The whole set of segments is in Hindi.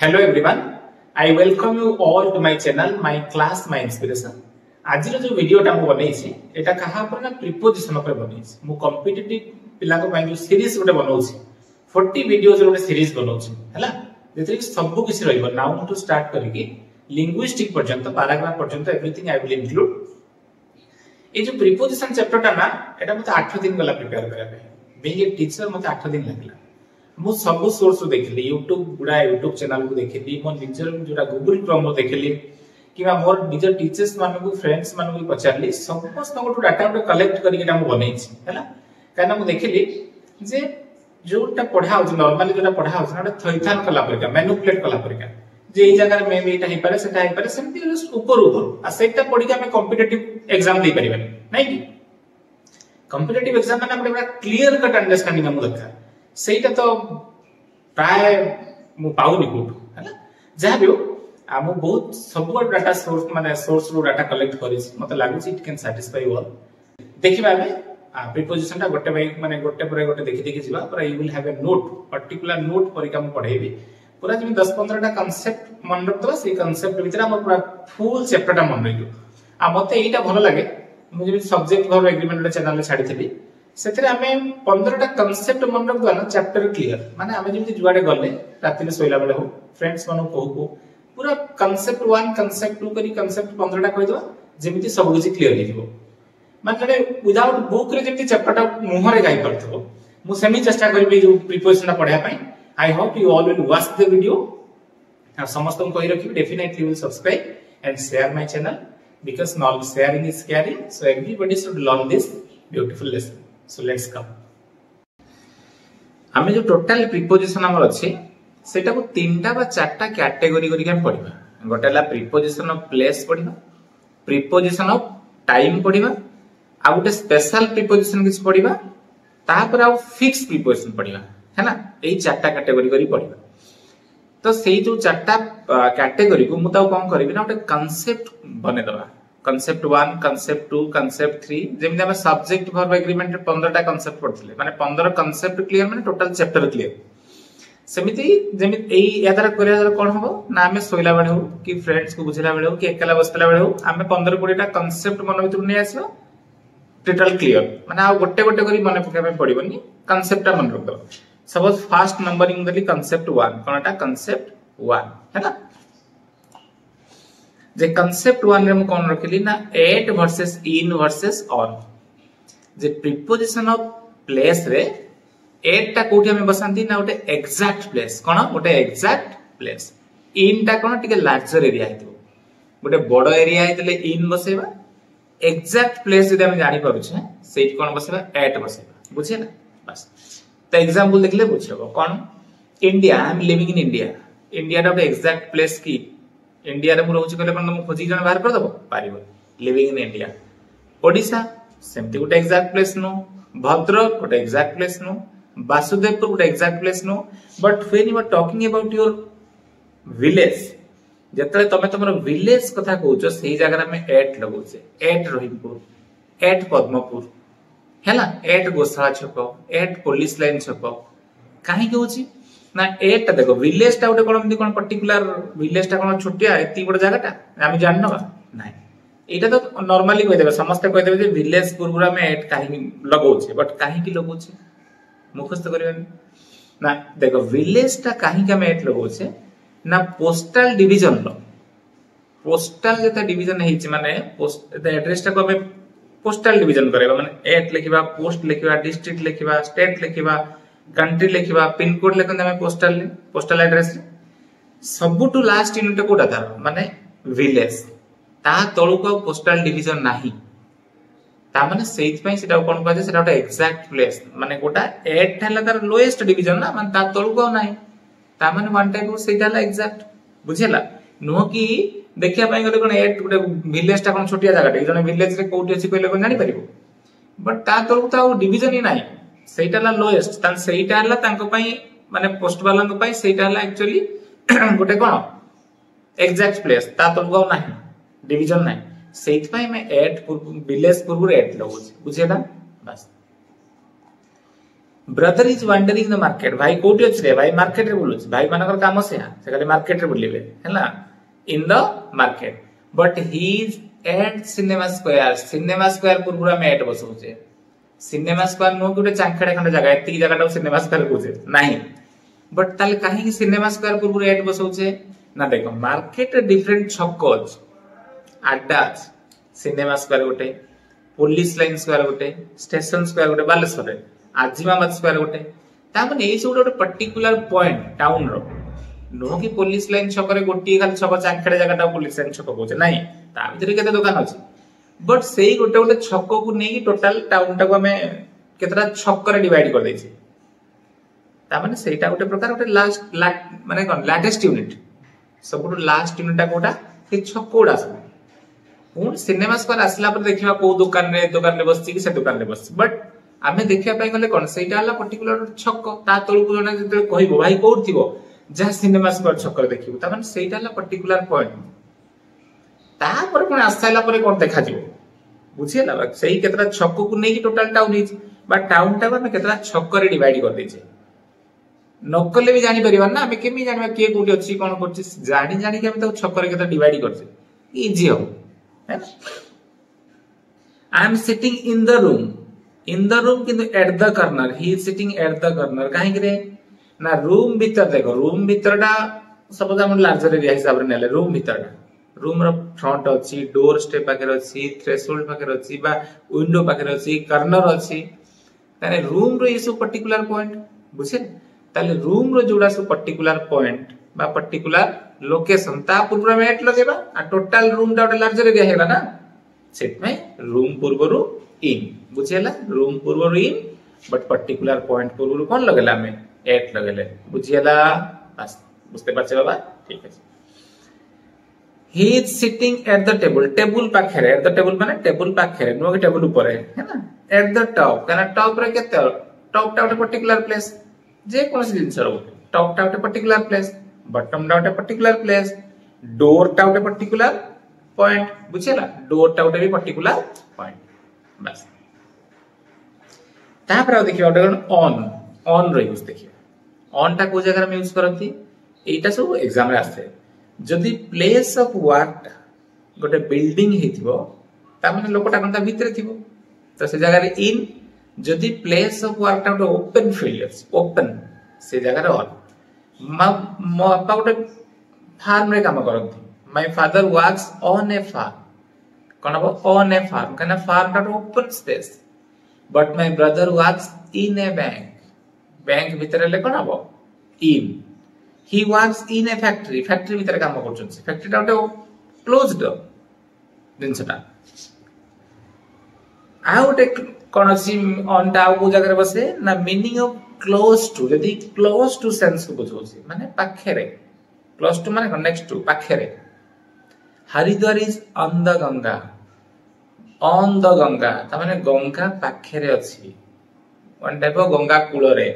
Hello everyone, I welcome you all to my channel, my class, my inspiration. आज जो वीडियो टा मु बनेछि एटा कहा पर ना प्रीपोजिशन पर बनेछि मु कॉम्पिटिटिव पिला को पई जो सीरीज गोटे बनौछि 40 वीडियोज गोटे सीरीज बनौछि हला जेतरि सब किछि रहइबो नाउ टू स्टार्ट करिकि लिंग्विस्टिक पर्यंत पैराग्राफ पर्यंत एवरीथिंग आई विल इंक्लूड ए जो प्रीपोजिशन चैप्टर टा ना एटा मते 8 दिन गला प्रिपेयर करा पे बीइंग ए टीचर मते 8 दिन लागला मु सब सोर्स देखली यूट्यूब चैनल को देखली मो निजर जोटा गूगल क्रोम रो देखली किबा मोर निजर टीचर्स मान को फ्रेंड्स मान को पचारली समस्त को डाटा को कलेक्ट करके टा मु बनैछि हैला काना मु देखली जे जोटा पढा हो नॉर्मली जोटा पढा हो ना थैथान कला परिका मैनिपुलेट कला परिका जे ए जगह में एटा हे पारे सेटा हे पारे सेमती ऊपर आ सेटा पढी के हम कॉम्पिटिटिव एग्जाम दे परिबा नै कि कॉम्पिटिटिव एग्जाम माने हमरा क्लियर कट अंडरस्टैंडिंग हम दरकार सेटा तो प्राय मु पाउनी कोठ हैला जहा भी हम बहुत सब डाटा सोर्स माने सोर्स रो डाटा कलेक्ट करिस मते लागु इट कैन सैटिस्फाई ऑल देखिबा हमें प्रीपोजिशन टा गोटे भाई माने गोटे पर गोटे देखि देखि जिबा पर you will have a note particular note परिका हम पढेबी पूरा जमी 10 15 टा कांसेप्ट मन रखदो से कांसेप्ट भीतर हम पूरा फुल चैप्टर टा मन रहियो आ मते एटा भलो लागे मु जे सब्जेक्ट भर एग्रीमेंट चैनल ले छाडी थली सेतरे हमें 15 टा कांसेप्ट मन रखदो ना चैप्टर क्लियर माने हमें जेमति जुआडे गले राति में सोइला बेले हो फ्रेंड्स मानो कहू पूरा कांसेप्ट 1 कांसेप्ट 2 करी कांसेप्ट 15 टा कहि दो जेमति सब कुछ क्लियर हे जिवो माने विदाउट बुक रे जेमति चैप्टर टा मुहरे गाई परथो मु सेमी चेष्टा करबी जो प्रिपरेशन टा पढा पई I hope you all will watch the video आ समस्त को कहि रखी definitely will subscribe and share my channel because knowledge sharing is caring, so everybody should learn this beautiful lesson. So let's come. हमें जो टोटल प्रीपोजिशन हमर अछि सेटा को तीनटा बा चारटा कैटेगरी करी हम पढिबा गोटेला प्रीपोजिशन ऑफ प्लेस पढिबा प्रीपोजिशन ऑफ टाइम पढिबा आ गोटे स्पेशल प्रीपोजिशन किछ पढिबा तापर आ फिक्स प्रीपोजिशन पढिबा है ना एई चारटा कैटेगरी करी पढिबा तो सेई जो चारटा कैटेगरी को मुता कोन करबी ना गोटे कांसेप्ट बने दबा कांसेप्ट 1 कांसेप्ट 2 कांसेप्ट 3 जेमि हम सब्जेक्ट वर्ब एग्रीमेंट 15 टा कांसेप्ट पढथिले माने 15 कांसेप्ट क्लियर माने टोटल चैप्टर क्लियर सेमिति जेमि एई यादार करिया जरा कोन हबो ना हमें सोइला बेले हो कि फ्रेंड्स को बुझिला बेले हो कि एकला बसला बेले हो हमें 15 20 टा कांसेप्ट मन भितर नै आसीबो टोटल क्लियर माने आ गोटे गोटे करी मने पके में पडिबोनी कांसेप्ट टा मन रखदो सपोज फर्स्ट नंबरिंग दली कांसेप्ट 1 कोनटा कांसेप्ट 1 है ना जे कांसेप्ट 1 रे हम कोन रखली ना at versus in versus on जे प्रीपोजिशन ऑफ प्लेस रे एट टा कोठी हम बसांती ना गोटे एग्जैक्ट प्लेस कोन गोटे एग्जैक्ट प्लेस इन टा कोन टिके लार्जर एरिया हेतु गोटे बड़ एरिया हेतले इन बसेबा एग्जैक्ट प्लेस जे हम जानि पाबु छै सेट कोन बसेबा एट बसेबा बुझे ना बस तो एग्जांपल देखले बुझबो कोन India I am living in India India दा एग्जैक्ट प्लेस की इंडिया रे मु रहउछि कहले कोन मु खोजी जण बाहर कर दबो पारिबो लिविंग इन इंडिया ओडिसा सेमति गोटे एग्जैक्ट प्लेस नो भद्रक गोटे एग्जैक्ट प्लेस नो वासुदेवपुर गोटे एग्जैक्ट प्लेस नो but when you are talking about your village जतले तमे तमर विलेज कथा कहउछो सेही जगह में एट लगउछे एट रहीमपुर एट पद्मपुर हैला एट गोसाला छक एट पुलिस लाइन छक काहे कहउछि ना एट देखो विलेज टा गोटे कोन कोन पर्टिकुलर विलेज टा कोन छोटिया एती गोटे जगह टा हम जाननबा नाही एटा तो नॉर्मली कहि देबे समस्त कहि देबे जे विलेज पुरपुरा में एट काहे लगौछे बट काहे की लगौछे मुखस्त करबेन ना देखो विलेज टा काहे के में एट लगौछे ना पोस्टल डिवीजन लो पोस्टल जेता डिवीजन हेछि माने पोस्ट एड्रेस टा को हमें पोस्टल डिवीजन करेबा माने एट लिखिबा पोस्ट लिखिबा डिस्ट्रिक्ट लिखिबा स्टेट लिखिबा कंट्री लिखिबा पिन कोड लेखन हमें पोस्टल एड्रेस सबुटु लास्ट यूनिट कोटा था माने विलेज ता तळु को पोस्टल डिवीजन नाही ता माने सेइत पई सेटा कोन कहजे सेटा गोटे एग्जैक्ट प्लेस माने गोटा 8 हला तार लोएस्ट डिवीजन ना माने ता तळु को नाही ता माने वन टाइप सेटा हला एग्जैक्ट बुझिला नो कि देखिया पई गले कोन 8 गोटे विलेज ता कोन छोटिया जगह जने विलेज रे कोठी अछि कहले कोन जानि परिबो बट ता तळु ता डिवीजन ही नाही सेटा ला लोएस्ट तान सेटा हला तांको पई माने पोस्ट वाला को पई सेटा हला एक्चुअली गोटे कोन एग्जैक्ट प्लेस ता तळु को नाही डिवीजन नाही सेइत पई मैं 8 विलेज पूर्व 8 लगो बुझेला बस brother is wandering the market भाई कोठी अछि रे भाई मार्केट रे बुलुछ भाई मानकर काम से खाली मार्केट रे बुलिबे हैला in the market but he is at cinema square पूर्वरा में एट बसौछे सिनेमा स्क्वायर नो गुटे चांखेडे खंड जगह एती जगह सिनेमा स्क्वायर कहूछे नाही बट ताले काहे कि सिनेमा स्क्वायर पूर्व एट बसौछे ना देखो मार्केट डिफरेंट छक अछि अड्डा अछि सिनेमा स्क्वायर गोटे पुलिस लाइन स्क्वायर गोटे स्टेशन स्क्वायर गोटे बालेश्वर रे आजीमाबाद स्क्वायर गोटे ता माने एई सब गोटे पर्टिकुलर पॉइंट टाउन रो नो कि पुलिस लाइन छक रे गोटी खाली छक चांखेडे जगहटा पुलिस लाइन छक कहूछे नाही ता भीतर केते दुकान अछि बट सेई गोटे गोटे छक को नेकी टोटल टाउन टा को हमें केतरा छक रे डिवाइड कर दैछि ता माने सेटा गोटे प्रकार गोटे लास्ट माने कोन लाटेस्ट यूनिट सबुठ लास्ट यूनिट टा कोटा से छक कोडा सब पुन सिनेमा स्क्वायर आसला पर देखिबा को दुकान रे बसछि कि से दुकान रे बसछि बट आमे देखिया पय गले कोन सेटा हला पर्टिकुलर छक ता तळु को जने जते कहइबो भाई कोड थिबो जा सिनेमा स्क्वायर छक रे देखिबो ता माने सेटा हला पर्टिकुलर पॉइंट ता पर कोन आसाइला पर कोन देखा जिवो बुझियला बा सेही केतरा छक को नेकी टोटल टाउन हिज बा टाउन टा में केतरा छक रे डिवाइड कर दैछे नकले भी जानि परिबा ना हमें केमी जानिबा के कोठी अछि कोन करछि जानि जानि के हम तो छक रे केतरा डिवाइड करछे इजी हो है I am sitting in the room किंतु at the corner he is sitting at the corner काहे करे ना रूम भीतर देखो रूम भीतरटा सपोज हम लार्जर एरिया हिसाब रे नेले रूम भीतरटा रूम रो फ्रंट अछि डोर स्टेप पाकर अछि थ्रेशोल्ड पाकर अछि बा विंडो पाकर अछि कॉर्नर अछि ताने रूम रो इस पर्टिकुलर पॉइंट बुझे ताले रूम रो जोड़ा सो पर्टिकुलर पॉइंट बा पर्टिकुलर लोकेशन ता पूर्व में एट लगेबा आ टोटल रूम टा लार्जर एरिया हेला ना सेट में रूम पूर्वरु इन बुझेला रूम पूर्वरु इन बट पर्टिकुलर पॉइंट पूर्वरु कोन लगेला हमें एट लगेले बुझियला बस बुझते पाछे बाबा ठीक है he is sitting at the table पाखरे at the table माने टेबल पाखरे नो के टेबल ऊपर है ना at the top काना टॉप रे केते टॉप टा पर्टिकुलर प्लेस जे कोन से जिंस रो टॉप टा पर्टिकुलर प्लेस बॉटम टा पर्टिकुलर प्लेस डोर टा पर्टिकुलर पॉइंट बुझेला डोर टा भी पर्टिकुलर पॉइंट बस तापर आ देखियो ऑन रो यूज देखियो ऑन टा को जगह में यूज करंती एटा सब एग्जाम रे आसे जदि प्लेस ऑफ वर्क गोटे बिल्डिंग हेतिबो ता माने लोकटा कोनता भीतर थिबो तो से जगह रे इन जदि प्लेस ऑफ वर्क टा ओपन फील्ड अछि ओपन से जगह रे ऑन मो अपा गोटे फार्म रे काम करंती my father works on a farm कोन अब ऑन ए फार्म कना फार्म टा open space but my brother works in a bank भीतर ले कोन अब इन he works in a factory भीतर काम करछन फैक्ट्री टा क्लोज्ड दिनसटा आउट कोन सी ऑन टा को जगह रे बसे ना मीनिंग ऑफ क्लोज टू यदि क्लोज टू सेंस को बुझोसी माने पाखेरे क्लोज टू माने नेक्स्ट टू पाखेरे Haridwar is on the Ganga ता माने गंगा पाखेरे अछि वन टाइप ऑफ गंगा कूल रे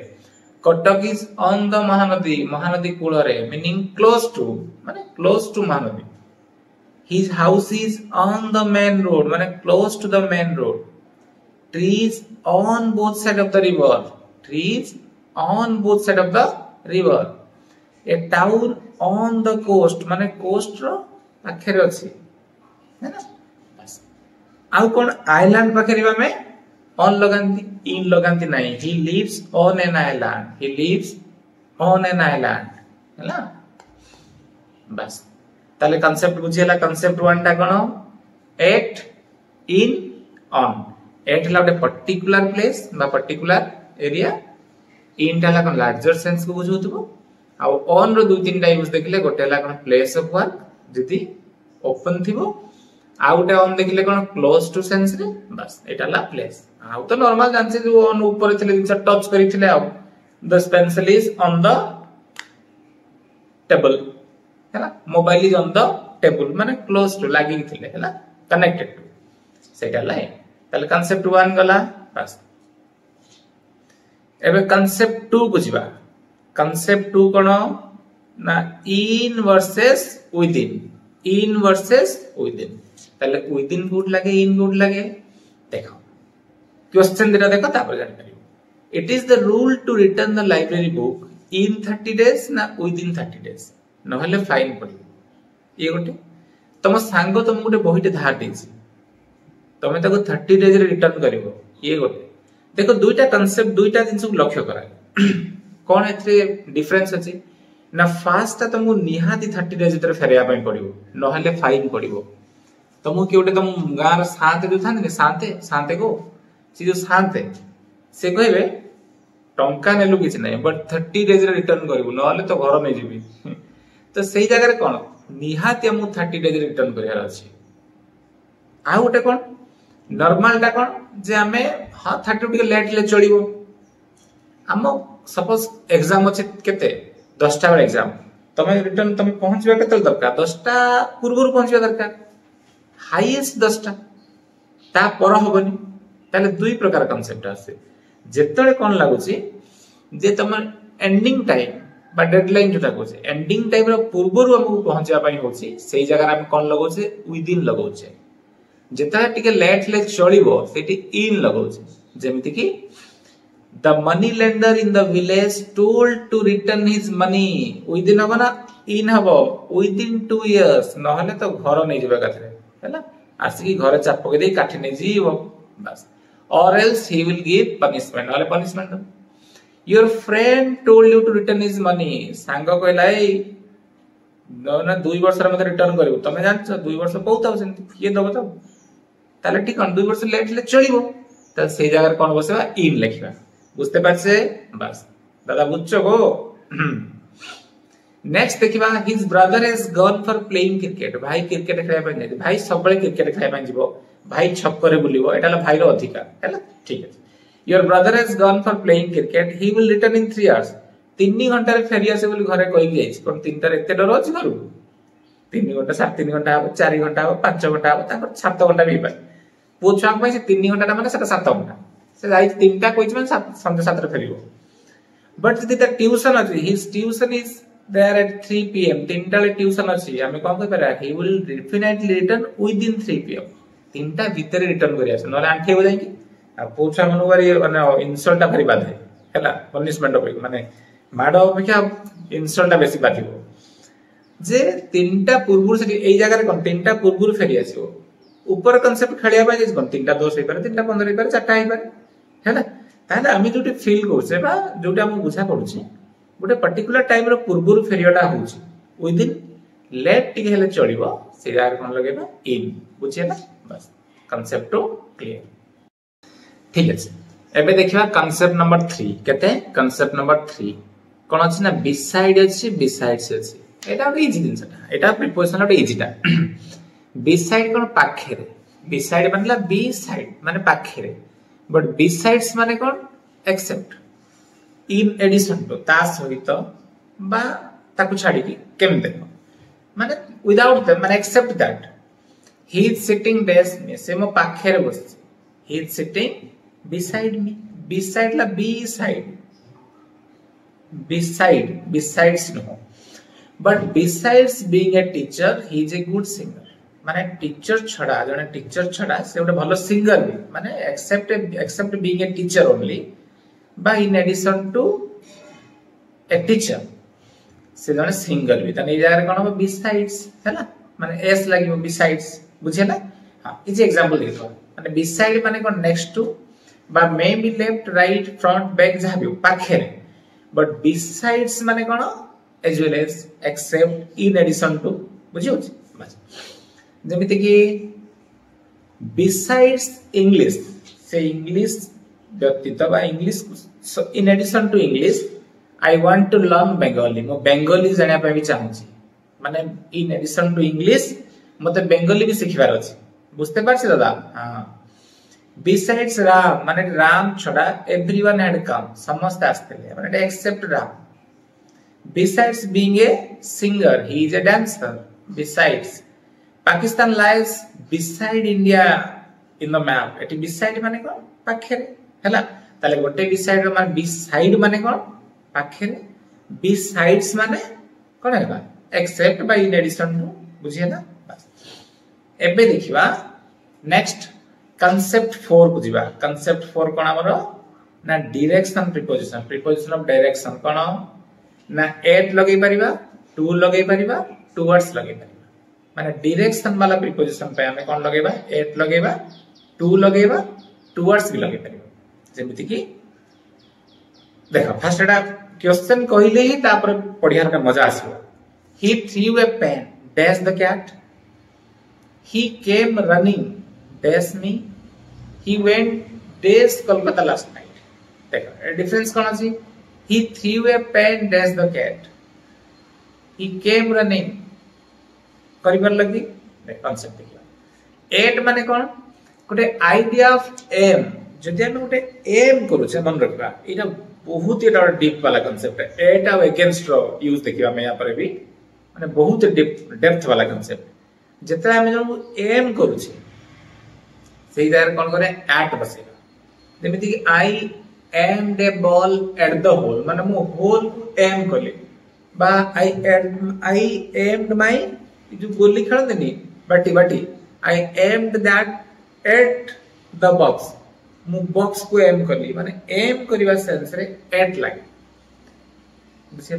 Cuttack is on the Mahanadi कूल रे meaning close to Mahanadi his house is on the main road माने close to the main road trees on both side of the river a town on the coast माने कोस्ट रो पाखरे अछि है ना बस आउ कोन आइलैंड पाखरे में ऑन लगांती इन लगांती नहीं he lives on an island हैला बस ताले कांसेप्ट बुझियला कांसेप्ट वन टा कोन एट इन ऑन एट ला गोटे पर्टिकुलर प्लेस बा पर्टिकुलर एरिया इन टा ला कोन लार्जर सेंस को बुझुतबो आ ऑन रो दु तीन टा यूज देखले गोटे ला कोन प्लेस ऑफ वर्क जदी ओपन थिबो आ गोटे ऑन देखले कोन क्लोज टू सेंस रे बस एटा ला प्लेस आ तो नॉर्मल जानसे जो ऑन ऊपर थिले जिन टच करिथिले आ the pencil is on the table हैला mobile is on the table माने क्लोज टू लागिंग थिले हैला कनेक्टेड टू सेटा ला ताले कांसेप्ट 1 गला बस एबे कांसेप्ट 2 बुझिबा कांसेप्ट 2 कोन ना इन वर्सेस विदिन ताले विदिन गुड लागे इन गुड लागे देखो क्वेश्चन दिरा देखो तापर जानि परियो it is the rule to return the library book in 30 days ना विद इन 30 days नहले फाइन पड़े ये गोटे तुम सांग तुमको गोटे बहीटे धार देछि तुम ताको 30 days रे रिटर्न करिवो ये गोटे देखो दुईटा कांसेप्ट दुईटा जिंस को लक्ष्य करा कोन एथरे डिफरेंस अछि ना फास्ट ता तुमको निहाती 30 days भीतर फेरिया पई पड़िवो नहले फाइन पड़िवो तुमको कि गोटे तुम गार शांत जो थाने शांते शांते को से जो शांते से कहबे टंका नेलु किछ नै बट 30 days रे रिटर्न करिवो नहले तो घर नै जिबी तो सही जगह रे कोन निहाती हम 30 days रे रिटर्न करियार अछि आ गोटे कोन नॉर्मल टा कोन जे हमें हां 30 टिके लेट ले चलिवो हम सपोज एग्जाम अछि केते 10 टा एग्जाम तमे रिटर्न तमे पहुंचबा केते दरकार 10 टा पूर्व पहुंचबा दरकार हाईएस्ट 10 टा ता पर होबनी ताले दुई प्रकार कांसेप्ट आसे जेतले कोन लागुची जे तमर एंडिंग टाइम बा डेडलाइन जोटा कोचे एंडिंग टाइम रो पूर्व रो हमको पहुंचबा पई होची सेही जगह हम कोन लगोचे विद इन लगोचे जेतले टिके लेट ले चलिवो सेठी इन लगोचे जेमिति कि the money lender in the village told to return his money within Habna in हबो within 2 years नहले तो घर नै जिबा कथरे हैला आसी घर चाप के दे काठी नै जीवो बस or else he will give punishment नहले punishment your friend told you to return his money सांग कहलाई ना 2 वर्ष रे मते रिटर्न करिवो तमे जानछ 2 वर्ष पौता सेंती ये दबो त ताले ठीक 2 वर्ष लेट ले चलिवो त सेही जगह कोन बसेबा इन लिखबा बुझते पारछे बस दादा बुझछो गो नेक्स्ट देखिबा his brother has gone for playing cricket भाई क्रिकेट खेलाय पय नै भाई सबले क्रिकेट खेलाय पय जिवो भाई छक्करे बुलिवो एटाला भाई रो अधिकार हैला ठीक है your brother has gone for playing cricket he will return in 3 hours 3 घंटा रे फेरी आसे बोली घरे कहि गेछ कोन 3 टा एते डर अछि करू 3 घंटा 3 घंटा 4 घंटा 5 घंटा ताकर 7 घंटा भी पाय पूछाक पय से 3 घंटा माने सेटा 7 घंटा से जाई 3 टा कोइछ माने संजे 7 रे फेरिवो बट जदि त ट्यूशन अछि his tuition is there at 3 pm 3 टा ले ट्यूशन अछि हमें कोन कहि पारा he will definitely return with in 3 pm 3 टा भीतर रिटर्न करिया से नले आंठे हो जाई कि आ पूछा मनुवारी माने इंसल्ट टा भरी बाधे हैला पनिशमेंट होई माने माडो अपेक्षा इंसल्ट टा बेसी बाधिबो जे 3 टा पूर्व से एई जगह रे कोन 3 टा पूर्व फेरि आसीबो ऊपर कांसेप्ट खलिया बाय जे कोन 3 टा 10 होई पारे 3 टा 15 होई पारे 4 टा होई पारे हैला ताले आमी जोटी फील करछे बा जोटी हम बुझा पडुची गोटे पर्टिकुलर टाइम रो पूर्वरु फेरियाटा होउची विद इन लेट टिके हेले चलिबो से यार कोन लगेबा इन बुझिए ना बस कांसेप्ट तो क्लियर ठीक है एबे देखिबा कांसेप्ट नंबर 3 केते कांसेप्ट नंबर 3 कोन अछि ना बिसाइड अछि बिसाइड्स अछि एटा इजी दिन सेटा एटा प्रिपोजिशन रो इजी टा बिसाइड कोन पाखे रे बिसाइड मानेला बी साइड माने पाखे रे बट बिसाइड्स माने कोन एक्सेप्ट इन एडिशन टू ता सहित बा ताकु छाडी की केम देखो माने विदाउट दैट माने except that he is sitting desk में से मो पाखे रे बस he is sitting beside me beside ला be side beside besides no but besides being a teacher he is a good singer माने टीचर छडा जने टीचर छडा से ओटे भलो सिंगर भी माने except being a teacher only by in addition to a teacher से जने सिंगर भी तने जगह कोन हो बिसाइड्स हैला माने एस लागिवो बिसाइड्स बुझियला हां इज एग्जांपल देखो माने बिसाइड माने कोन नेक्स्ट टू बा may be left right front back जहाबी पाखे रे बट बिसाइड्स माने कोन as well as except in addition to बुझियो बस जेमिति कि बिसाइड्स इंग्लिश से इंग्लिश व्यतीत बा English in addition to English I want to learn Bengali मो बेंगली जानिया पे भी चाहूची माने इन एडिशन टू इंग्लिश मते बेंगली भी सिखिबार अछि बुझते पारछि दादा हां बिसाइड्स राम माने राम छडा एवरीवन हैड कम समस्त आस्तेले माने except Ram besides being a singer he is a dancer besides Pakistan lies beside India in the map एटी बिसाइड माने कोन पाखे हैला ताले गोटे बिसाइड माने बिसाइड माने कोन पाखे बिसाइड्स माने कोन हेबा except by in addition to बुझिए ना बस एबे देखिबा नेक्स्ट कांसेप्ट 4 को जिबा कांसेप्ट 4 कोन हमरो ना डायरेक्शन प्रीपोजिशन ऑफ डायरेक्शन कोन ना एट लगे परिबा टू लगे परिबा टुवर्ड्स लगे परिबा माने डायरेक्शन वाला प्रीपोजिशन पे हमें कोन लगेबा एट लगेबा टू लगेबा टुवर्ड्स भी लगे परिबा जेमिति कि देखो फर्स्ट एटा क्वेश्चन कहिले ही तापर पढियार का मजा आसीबो he threw a pen dash the cat he came running dash me he went dash kolkata last night देखो डिफरेंस कौन अछि he threw a pen dash the cat he came running करिबर लगी देख कांसेप्ट देखियो एट माने कोन गोटे आइडिया ऑफ एम जदि हम गोटे एम करू छे मन रखबा एटा बहुत एटा डीप वाला कांसेप्ट है एट आ अगेंस्ट रो यूज देखिबा मैं यहां पर भी माने बहुत डीप डेप्थ वाला कांसेप्ट जेते हम जो एम करू छी सेही जगह कोन करे एट बसेगा जेमिति कि I aimed a ball at the hole माने मु होल को एम करले बा आई एम्ड माय जो गोली खेल देनी बाटी I aimed that at the box मु बॉक्स को एम करली माने एम करबा सेंस रे एट लागे बुझिए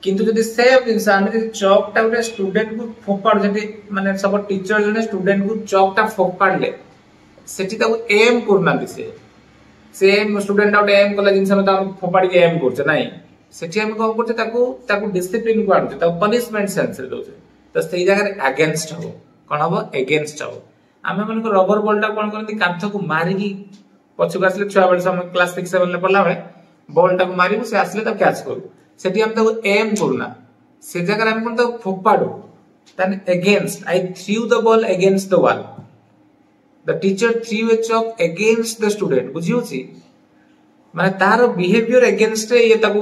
किंतु जदि सेम इंसान जदि चॉकटा उठे स्टूडेंट को फोपाड़ जदि माने सब टीचर जने स्टूडेंट को चॉकटा फोपाड़ले सेठी ताको एम करना दिसे सेम स्टूडेंट आउट एम कला जिंस में ता फोपाड़ी के एम करछ नाही सेठी हम को करछ ताको डिसिप्लिन को आडछ ताको पनिशमेंट सेंस रे दोछ तो सही जगह रे अगेंस्ट हो कोन हो अगेंस्ट हो आमे मन को रबर बॉल टा कोन करती कांथ को मारी की पछुक आसले छुआ बेल समय क्लास 6 7 ले पढ़ला बेले बॉल टा को मारिबो से आसले तब कैच करू सेठी हम ताको एम करूना से जगह हम कोन तो फोपाडो तन against I through the ball against the wall the teacher through a chalk against the student बुझियो छी माने तारो बिहेवियर अगेंस्ट ये ताको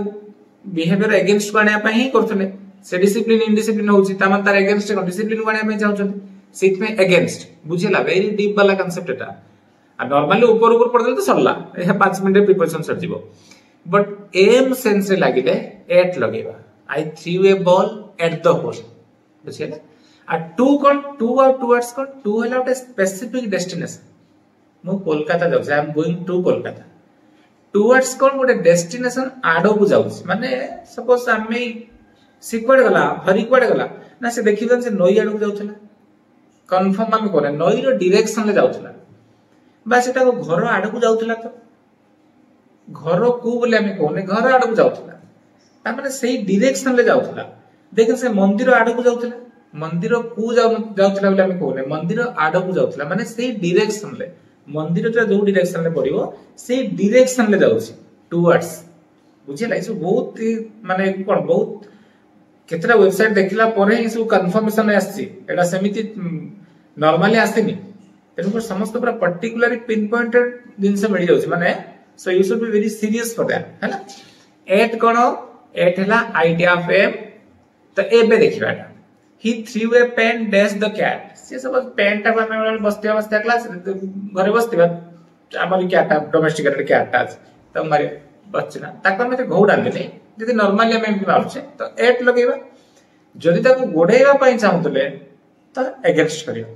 बिहेवियर अगेंस्ट कोने पे ही करथले से डिसिप्लिन इनडिसिप्लिन होउची ता मन तार अगेंस्ट को डिसिप्लिन कोने पे जाउछन सीट में अगेंस्ट बुझिला वेरी डीप वाला कांसेप्ट एटा आ नॉर्मली ऊपर ऊपर पढ़ले तो सरला ए 5 मिनिट प्रिपरेशन सर जीवो बट एम सेंस रे लागिले एट लगेबा I threw a ball at the hole बुझिला आ टू कोन टू और टुवर्ड्स कोन टू हला एक स्पेसिफिक डेस्टिनेशन मु कोलकाता जाउ I am going to Kolkata towards कोन गोटे डेस्टिनेशन आडो को जाउ माने सपोज आमे सिक्वड गला हरिक्वड गला ना से देखिबन से नई आडो को जाउथला कंफर्म आमे कोने नई रो डायरेक्शन ले जाउथला बा सेटा को घर आडो को जाउथला तो घर को बोले आमे कोने घर आडो को जाउथला ता माने सेही डायरेक्शन ले जाउथला देखन से मंदिर आडो को जाउथला मंदिर को जाउथला बोले आमे कोने मंदिर आडो को जाउथला माने सेही डायरेक्शन ले मंदिर तो जो डायरेक्शन ले पड़िबो सेही डायरेक्शन ले जाउची टुवर्ड्स बुझिला इस बहुत माने कोन बहुत केतरा वेबसाइट देखला परे ही सब कंफर्मेशन आसी एटा समिति नॉर्मली आसीनी तेनु समस्त पूरा पर्टिकुलरली पिन पॉइंटेड जिंस मिल जाउची माने so you should be very serious for that हैला एट कोन एट हला आइडिया ऑफ एम तो एबे देखिबाटा he threw a pen dash the cat से सब पेन टा में बसते क्लास घरे बसते हमर कैट डोमेस्टिकेटेड कैट आज तो मारे बच्चा ताको में घौ डाल देले जदि नॉर्मली हम मारछे तो एट लगेबा जदि ताको गोडेबा पई चाहतले तो अगेंस्ट करियो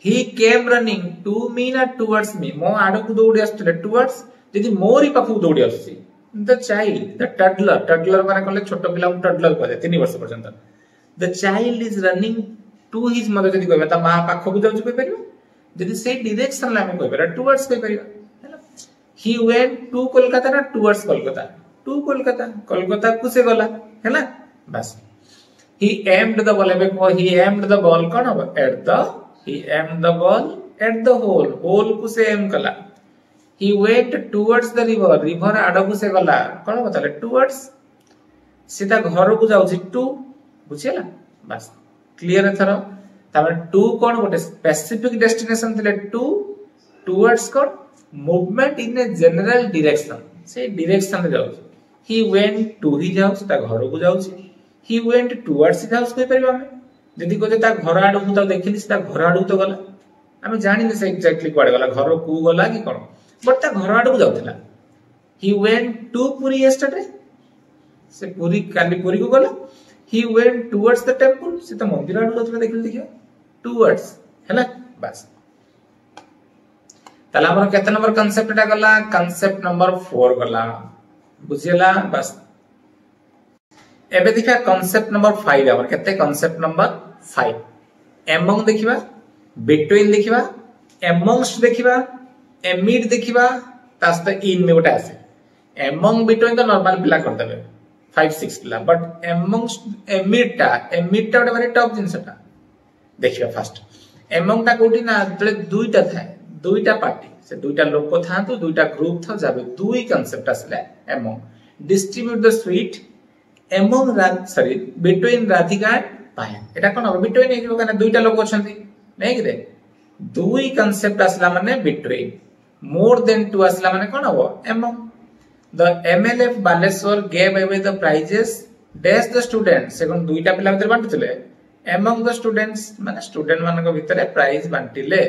ही केम रनिंग टू मी ना टुवर्ड्स मी मो आडो को दौड़ी आस्तले टुवर्ड्स जदि मोरी पाखु दौड़ी आसी द चाइल्ड द टडलर माने कहले छोटो पिला को टडलर कहले 3 वर्ष पर्यंत the child is running to his mother जदि कहबा ता मां पाखु को जाउछ कहि परिबो जदि से डायरेक्शन ला हम कहबा टुवर्ड्स कहि परिबा हैला ही वेंट टू कोलकाता ना टुवर्ड्स कोलकाता टू कोलकाता कोलकाता को से गला हैला बस he aimed the ball he aimed the ball cone at the he aimed the ball at the hole को से aim कला he went towards the river आडो को से गला कोन बताले towards सीधा घर को जाउची टू बुझिला बस क्लियर एथरो तामे टू कोन गोटे स्पेसिफिक डेस्टिनेशन थिले टू टुवर्ड्स कोन movement in a general direction से डायरेक्शन रे जाउची he went to his house ता घर को जाउची he went towards his house कहि परिबा हमें जदि कोते ता घर आडो को ता देखिली ता घर आडो तो गला हमें जानि से एक्जेक्टली कोड गला घर को गला कि कोन बट ता घर आडो को जाउतला he went to Puri yesterday से पुरी काली पुरी को गला he went towards the temple से त मंदिर आडो जाउतला देखिली देखियो towards हैला बस ताला हमर केते नंबर कांसेप्ट एटा गला कांसेप्ट नंबर 4 गला बुझियला बस एबे देखा कांसेप्ट नंबर 5 हमर केते कांसेप्ट नंबर 5 एमंग देखिबा बिटवीन देखिबा एमंगस्ट देखिबा एमिड देखिबा तास्त इन में गोटे आसे एमंग बिटवीन तो नॉर्मल पिला कर देबे 5 6 पिला बट एमंगस्ट एमिड टा गोटे माने टॉप जिंसटा देखिबा फास्ट एमंग टा कोठी ना तले दुईटा थाए दुईटा पार्टी से दुईटा लोक था तो दुईटा ग्रुप था जाबे दुई कांसेप्ट आसले among distribute the sweet among sorry between Radhika and Payal एटा कोन बिटवीन हे जो कने दुईटा लोक अछंती नै कि रे दुई कांसेप्ट आसला माने बिटवीन मोर देन टू आसला माने कोन हो among the MLA Baleshwar gave away the prizes dash the students second दुईटा पिला भीतर बांटुले एमंग द स्टूडेंट्स माने स्टूडेंट मानक भीतर प्राइज बांटिले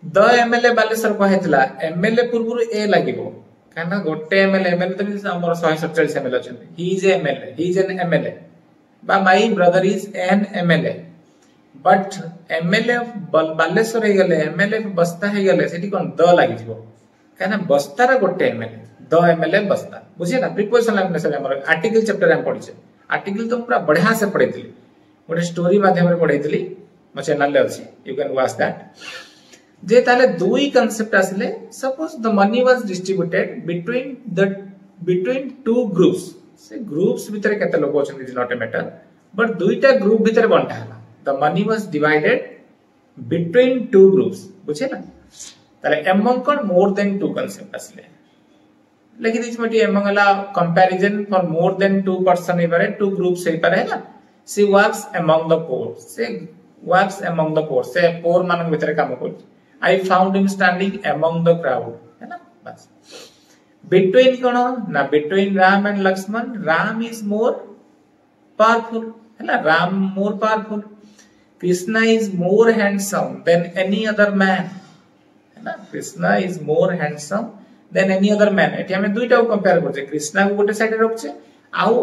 द एमएलए बालेश्वर कहितला एमएलए पूर्वरु ए लागिबो काना गोटे एमएलए तो हमर 147 एमएलए अछन ही इज एन एमएलए बा my brother is an MLA but MLA Baleshwar हे गेले एमएलए बस्ता हे गेले सेठी कोन द लागिबो काना बस्तार गोटे एमएलए द एमएलए बस्ता बुझिए ना प्रीपोजिशन लाइन से हमर आर्टिकल चैप्टर हम पढिछे आर्टिकल तो पूरा बढ़िया से पढैतिली गोटे स्टोरी माध्यम रे पढैतिली मो चैनल ले अछि यू कैन वॉच दैट जे ताले दुई कांसेप्ट आसले suppose the money was distributed between two groups से ग्रुप्स भीतर केते लोक अछन is not a matter but दुईटा ग्रुप भीतर बंटा हला the money was divided between two groups बुझे ना ताले एमंग कोन मोर देन टू कांसेप्ट आसले लेकिन इस मटी एमंग हला comparison for more than two person हे पारे टू ग्रुप्स हे पारे ना सी वर्क्स अमंग द पोर से वर्क्स अमंग द पोर से पोर मानन भीतर काम कर I found him standing among the crowd है ना बस between कौन ना between Ram and Lakshman Ram is more powerful है ना Ram more powerful Krishna is more handsome than any other man है ना Krishna is more handsome than any other man एठी हमें दुईटा को कंपेयर करछे कृष्णा को गोटे साइड रे रखछे आउ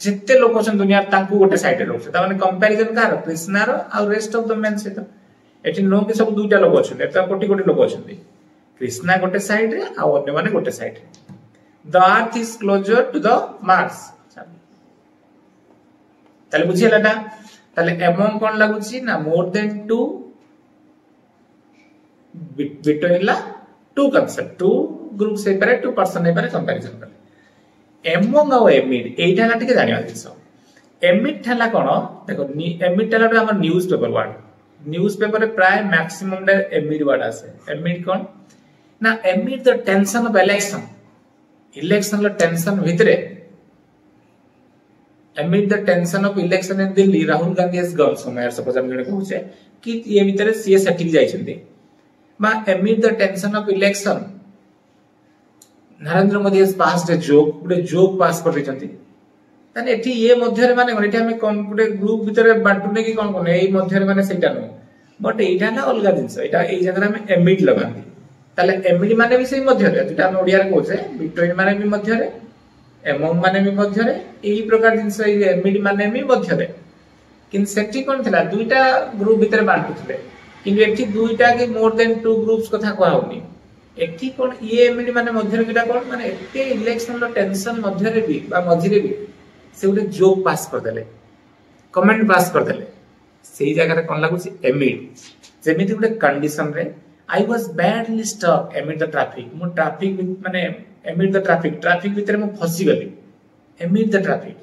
जेते लोक अछन दुनिया तांकू गोटे साइड रे रखछे त माने कंपैरिजन कार कृष्णा रो आउ रेस्ट ऑफ द मेन से एठी नो के सब दुईटा लोक अछन एटा कोटी कोटी लोक अछन कृष्णा गोटे साइड रे आ अन्य माने गोटे साइड रे the earth is closer to the Mars ताले बुझियलाटा ताले एमंग कोन लागुची ना मोर देन टू बिटवीन ला टू कांसेप्ट टू ग्रुप से पारे टू पर्सन हे पारे कंपैरिजन करे एमंग आ एमिड एटा ला टिके जानिया दिसो एमिड ठला कोन देखो एमिड ठला हमर news paper word news paper रे प्राय मैक्सिमम डे एमिड वर्ड आसे एमिड कोन ना amid the tension of election लो टेंशन भितरे amid the tension of election in Delhi Rahul Gandhi has gone somewhere suppose हम जने कहूचे कि ये भितरे सीए सेटिंग जाई छथि बा amid the tension of election Narendra Modi has passed a joke pass कर देछथि तने एठी ये मध्य रे माने एठी हम कोन ग्रुप भितरे बांटुने कि कोन कोन एई मध्य रे माने सेटा न बट एटा ना अलगा जिंस एटा एई जगह में एमिड लगांती ताले एमिड माने भी सेई मध्य रे जेटा हम ओडिया रे कहूचे बिटवीन माने भी मध्य रे एमंग माने भी मध्य रे एई प्रकार जिंस एमिड माने भी मध्य रे किन सेठी कोन थिला दुईटा ग्रुप भितरे बांटुथले किन एठी दुईटा के मोर देन टू ग्रुप्स कथा कोआ होनी एठी कोन ये एमिड माने मध्य रे किटा कोन माने एते इलेक्शन लो टेंशन मध्य रे भी बा मध्य रे भी से उडे जोक पास कर देले कमेंट पास कर देले सेही जगह रे कोन लागुची एमिड जेमिति उडे कंडीशन रे I was badly stuck amid the traffic मो ट्रैफिक माने एमिड द ट्रैफिक भीतर मो फसी गली एमिड द ट्रैफिक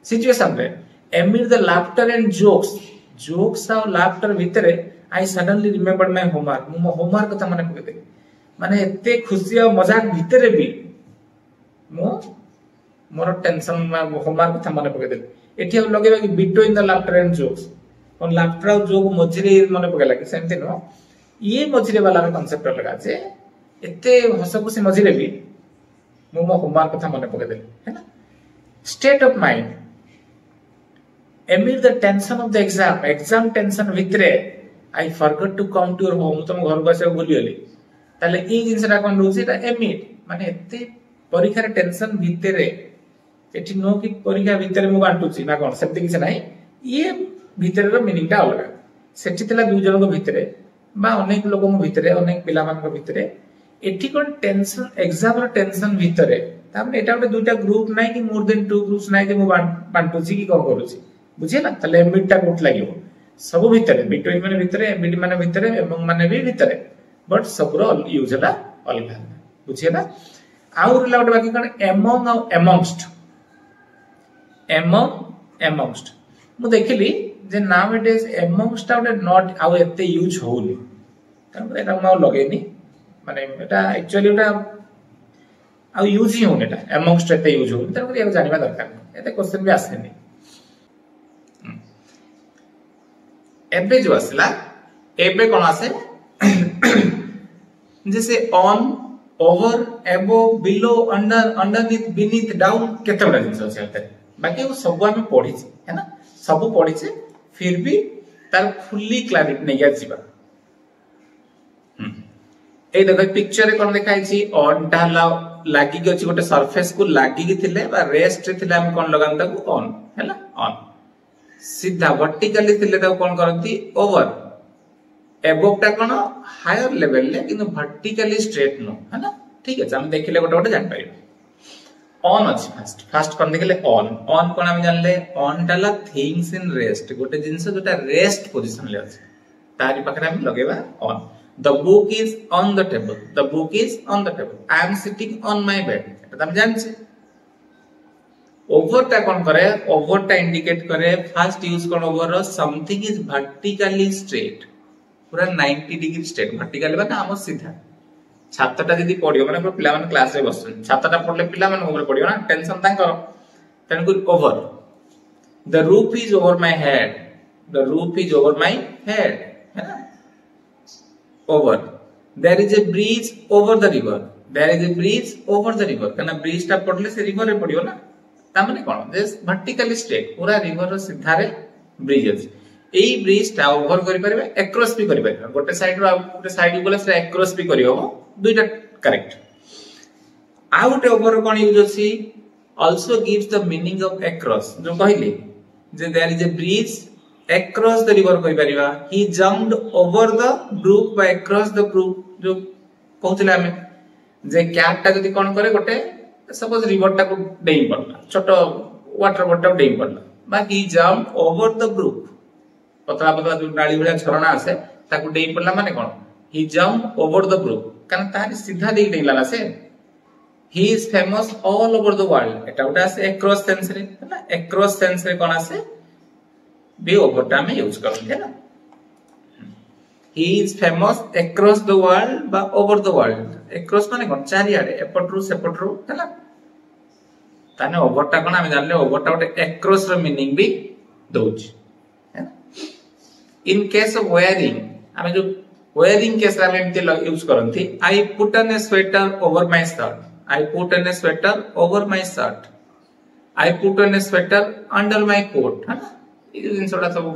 सिचुएशन रे एमिड द लाफ्टर एंड जोक्स और लाफ्टर भीतर I suddenly remembered my homework मो होमवर्क कथा माने कहते माने एते खुशी और मजाक भीतर भी मो मोर टेंशन होमवर्क कथा माने पके देले एठी लगेबा कि between the laughter and jokes और लाफ्टर और जोक मझिरे माने पकेला कि सेमति न ये मझिरे वाला कांसेप्ट लगा जे एते हस खुशी मझिरे भी मो होमवर्क कथा माने पके देले है ना state of mind amid the tension of the exam tension भितरे I forgot to come to your home तुम घर को आसे भूली गली ताले ई जिंसरा कोन रोचे एटा amid माने एते परीक्षा रे टेंशन भितरे एठी नो कि परीक्षा भितरे मु बांटुची ना कोन सेते किछ नाही ये भितरे रो मीनिंग टा अलग सेठी तला दु जन को भितरे बा अनेक लोक भितर अनेक पिला मान भितर एठी कोन टेंशन एग्जाम रो टेंशन भितर तामे एटा गोटे दुईटा ग्रुप नै कि मोर देन 2 ग्रुप्स नै कि मु बांटुची कि कोन करूची बुझे ना तले एमबीडी टा कोट लागिवो सब भितर बिटवीन माने भितर एमबीडी माने भितर एमंग माने भी भितर बट सब रो यूज ला अलग बुझे ना आउर ला बाकी कोन एमंग और एमंगस्ट एमंगस्ट मु देखिली जे now it is amongst out not आउ एते यूज होली तब एटा माउ लगेनी माने एटा एक्चुअली एटा आउ यूज ही होने एटा एमंगस्ट एते यूज होली तब या जानिबा दरकार एते क्वेश्चन भी आसेनी एबे जो असला एबे कोन आसे जैसे ऑन ओवर एबो below under underneath beneath down केते बडा जिंस আছে बाकी वो सब हम पढ़ी है ना सब पढ़ी फिर भी तार फुल्ली क्लैरिटी नहीं आजीबा ए देखो पिक्चर रे कोन देखाई छी ऑन ढाला लागी गछि गोटे सरफेस को लागी कि थिले बा रेस्ट रे थिले हम कोन लगान ताकू ऑन हैला ऑन सीधा वर्टिकली थिले ताकू कोन करंती ओवर एबोव ता कोन हायर लेवल ले किंतु वर्टिकली स्ट्रेट नो है ना ठीक है हम देखिले गोटे गोटे जान पाइबो ऑन अछि फर्स्ट कोन देखिले ऑन कोन हम जानले ऑन डाला थिंग्स इन रेस्ट गोटे जिंस जोटा रेस्ट पोजीशन ले अछि तारी पकरे हम लगेबा on the book is on the table the book is on the table I am sitting on my bed एटा हम जान छी ओवर टा कोन करे ओवर टा इंडिकेट करे फर्स्ट यूज कोन ओवर रो समथिंग इज वर्टिकली स्ट्रेट पूरा 90 डिग्री स्ट्रेट वर्टिकली बा हम सीधा छात्रटा जदी पढियो माने पिला माने क्लास रे बसन छात्रटा पढले पिला माने ऊपर पढियो ना टेंशन तांकर तन को over the roof is over my head the roof is over my head है ना over there is a bridge over the river there is a bridge over the river कना ब्रिज टा पढले से रिवर रे पढियो ना ता माने कोन दिस वर्टिकली स्ट्रेट पूरा रिवर रो सीधा रे ब्रिज अछि एई ब्रिज टा ओवर करि परबे एक्रॉस भी करि परबे गोटे साइड रो गोटे साइड बोले से एक्रॉस भी करि होबो दुईटा करेक्ट आउट ओवर कोन यूज अछि also gives the meaning of across जो कहली जे there is a bridge across the river कहि परिबा he jumped over the brook by across the brook जो कहथिला हमें जे कैट टा जदी कोन करे गोटे सपोज रिवर टा को डेई पड़ला छोटो वाटर बॉटल डेई पड़ला बाकी जंप ओवर द ब्रुक पतला पतला जो डाली भलिया झरना आसे ताको डेई पड़ला माने कोन ही जंप ओवर द ब्रुक कारण तारी सीधा देई डेला ना से he is famous all over the world एटा उटा से एक्रॉस सेंस रे ना एक्रॉस सेंस रे कोन आसे बे ओवर टा में यूज करन है ना he is famous across the world बा ओवर द वर्ल्ड एक्रॉस माने कोन चारि आडे एपटरू सेपटरू हैला ताने ओवर टा कोन हम जानले ओवर टा उटे एक्रॉस रो मीनिंग भी दोछ है ना इन केस ऑफ वेयरिंग हम जो वेयरिंग केस रे हम एमते यूज करंती I put on a sweater over my shirt I put on a sweater over my shirt I put on a sweater under my coat है ना ये जिनसोडा सब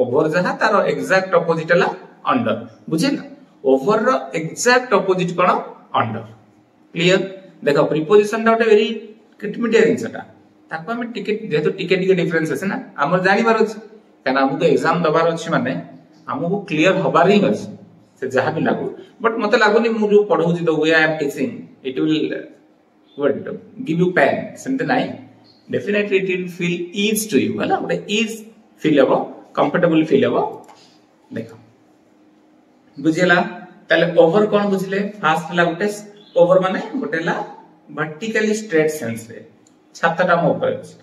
ओवर जहा तारो एग्जैक्ट ऑपोजिट हला अंडर बुझे ना ओवर रो एग्जैक्ट ऑपोजिट कोन अंडर क्लियर देखो प्रीपोजिशन टा वेरी क्रिटिमिटिया जिनसटा ताको हम टिकेट जेतो टिके डिफरेंस আছে ना हमर जानि बार अछि काना हमको एग्जाम दबार अछि माने हमको क्लियर होबार ही अछि से जहां भी लागू बट मते लागुनी मु जो पढौ जी the way I am teaching it will what give you pain something नाइ definitely it will feel ease to you हला बट ईज फील हबो कंफर्टेबल फील हबो देखो बुझिला ताले ओवर कोन बुझिले फास्ट ला गोटे ओवर माने गोटेला वर्टिकली स्ट्रेट सेंस रे छाताटा मो ऊपर अछि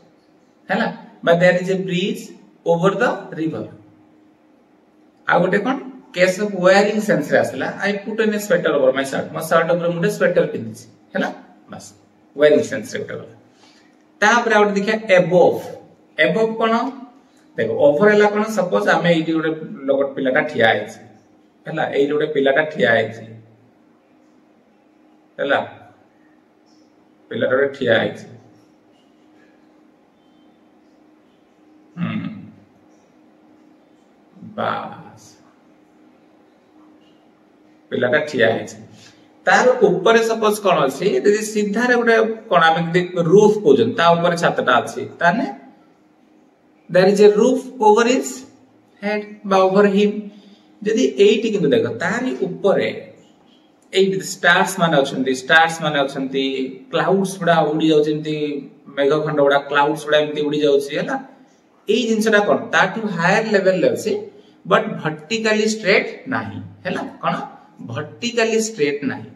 हैला but there is a bridge over the river आ गोटे कोन केस ऑफ वेयरिंग सेंस रे आसला I put in a sweater over my shirt मो शर्ट ऊपर मुडे स्वेटर पिन्छि हैला बस वेयरिंग सेंस रे गोटे तापर आउट देखिया एबोव कोन देखो ओवर हला कोन सपोज हमें एटी गोटे लोगट पिलाटा ठिया आइछि हैला एई गोटे पिलाटा ठिया आइछि हैला पिलाटा ठिया आइछि बस पिलाटा ठिया आइछि तार ऊपर सपोज कोन अछि यदि सीधा रे गोटे कोन हम रूफ पोजन ता ऊपर छातटा अछि ताने there is a roof over his head by over him जदि एठी किंतु देखो तारी ऊपर एठी स्टार्स माने अछंती क्लाउड्स गुडा उडी जाउछंती मेघखंड गुडा क्लाउड्स गुडा एमती उडी जाउछि हैला एई जिंसटा कोन ताटू हायर लेवल ले अछि बट वर्टिकली स्ट्रेट नाही हैला कोन वर्टिकली स्ट्रेट नाही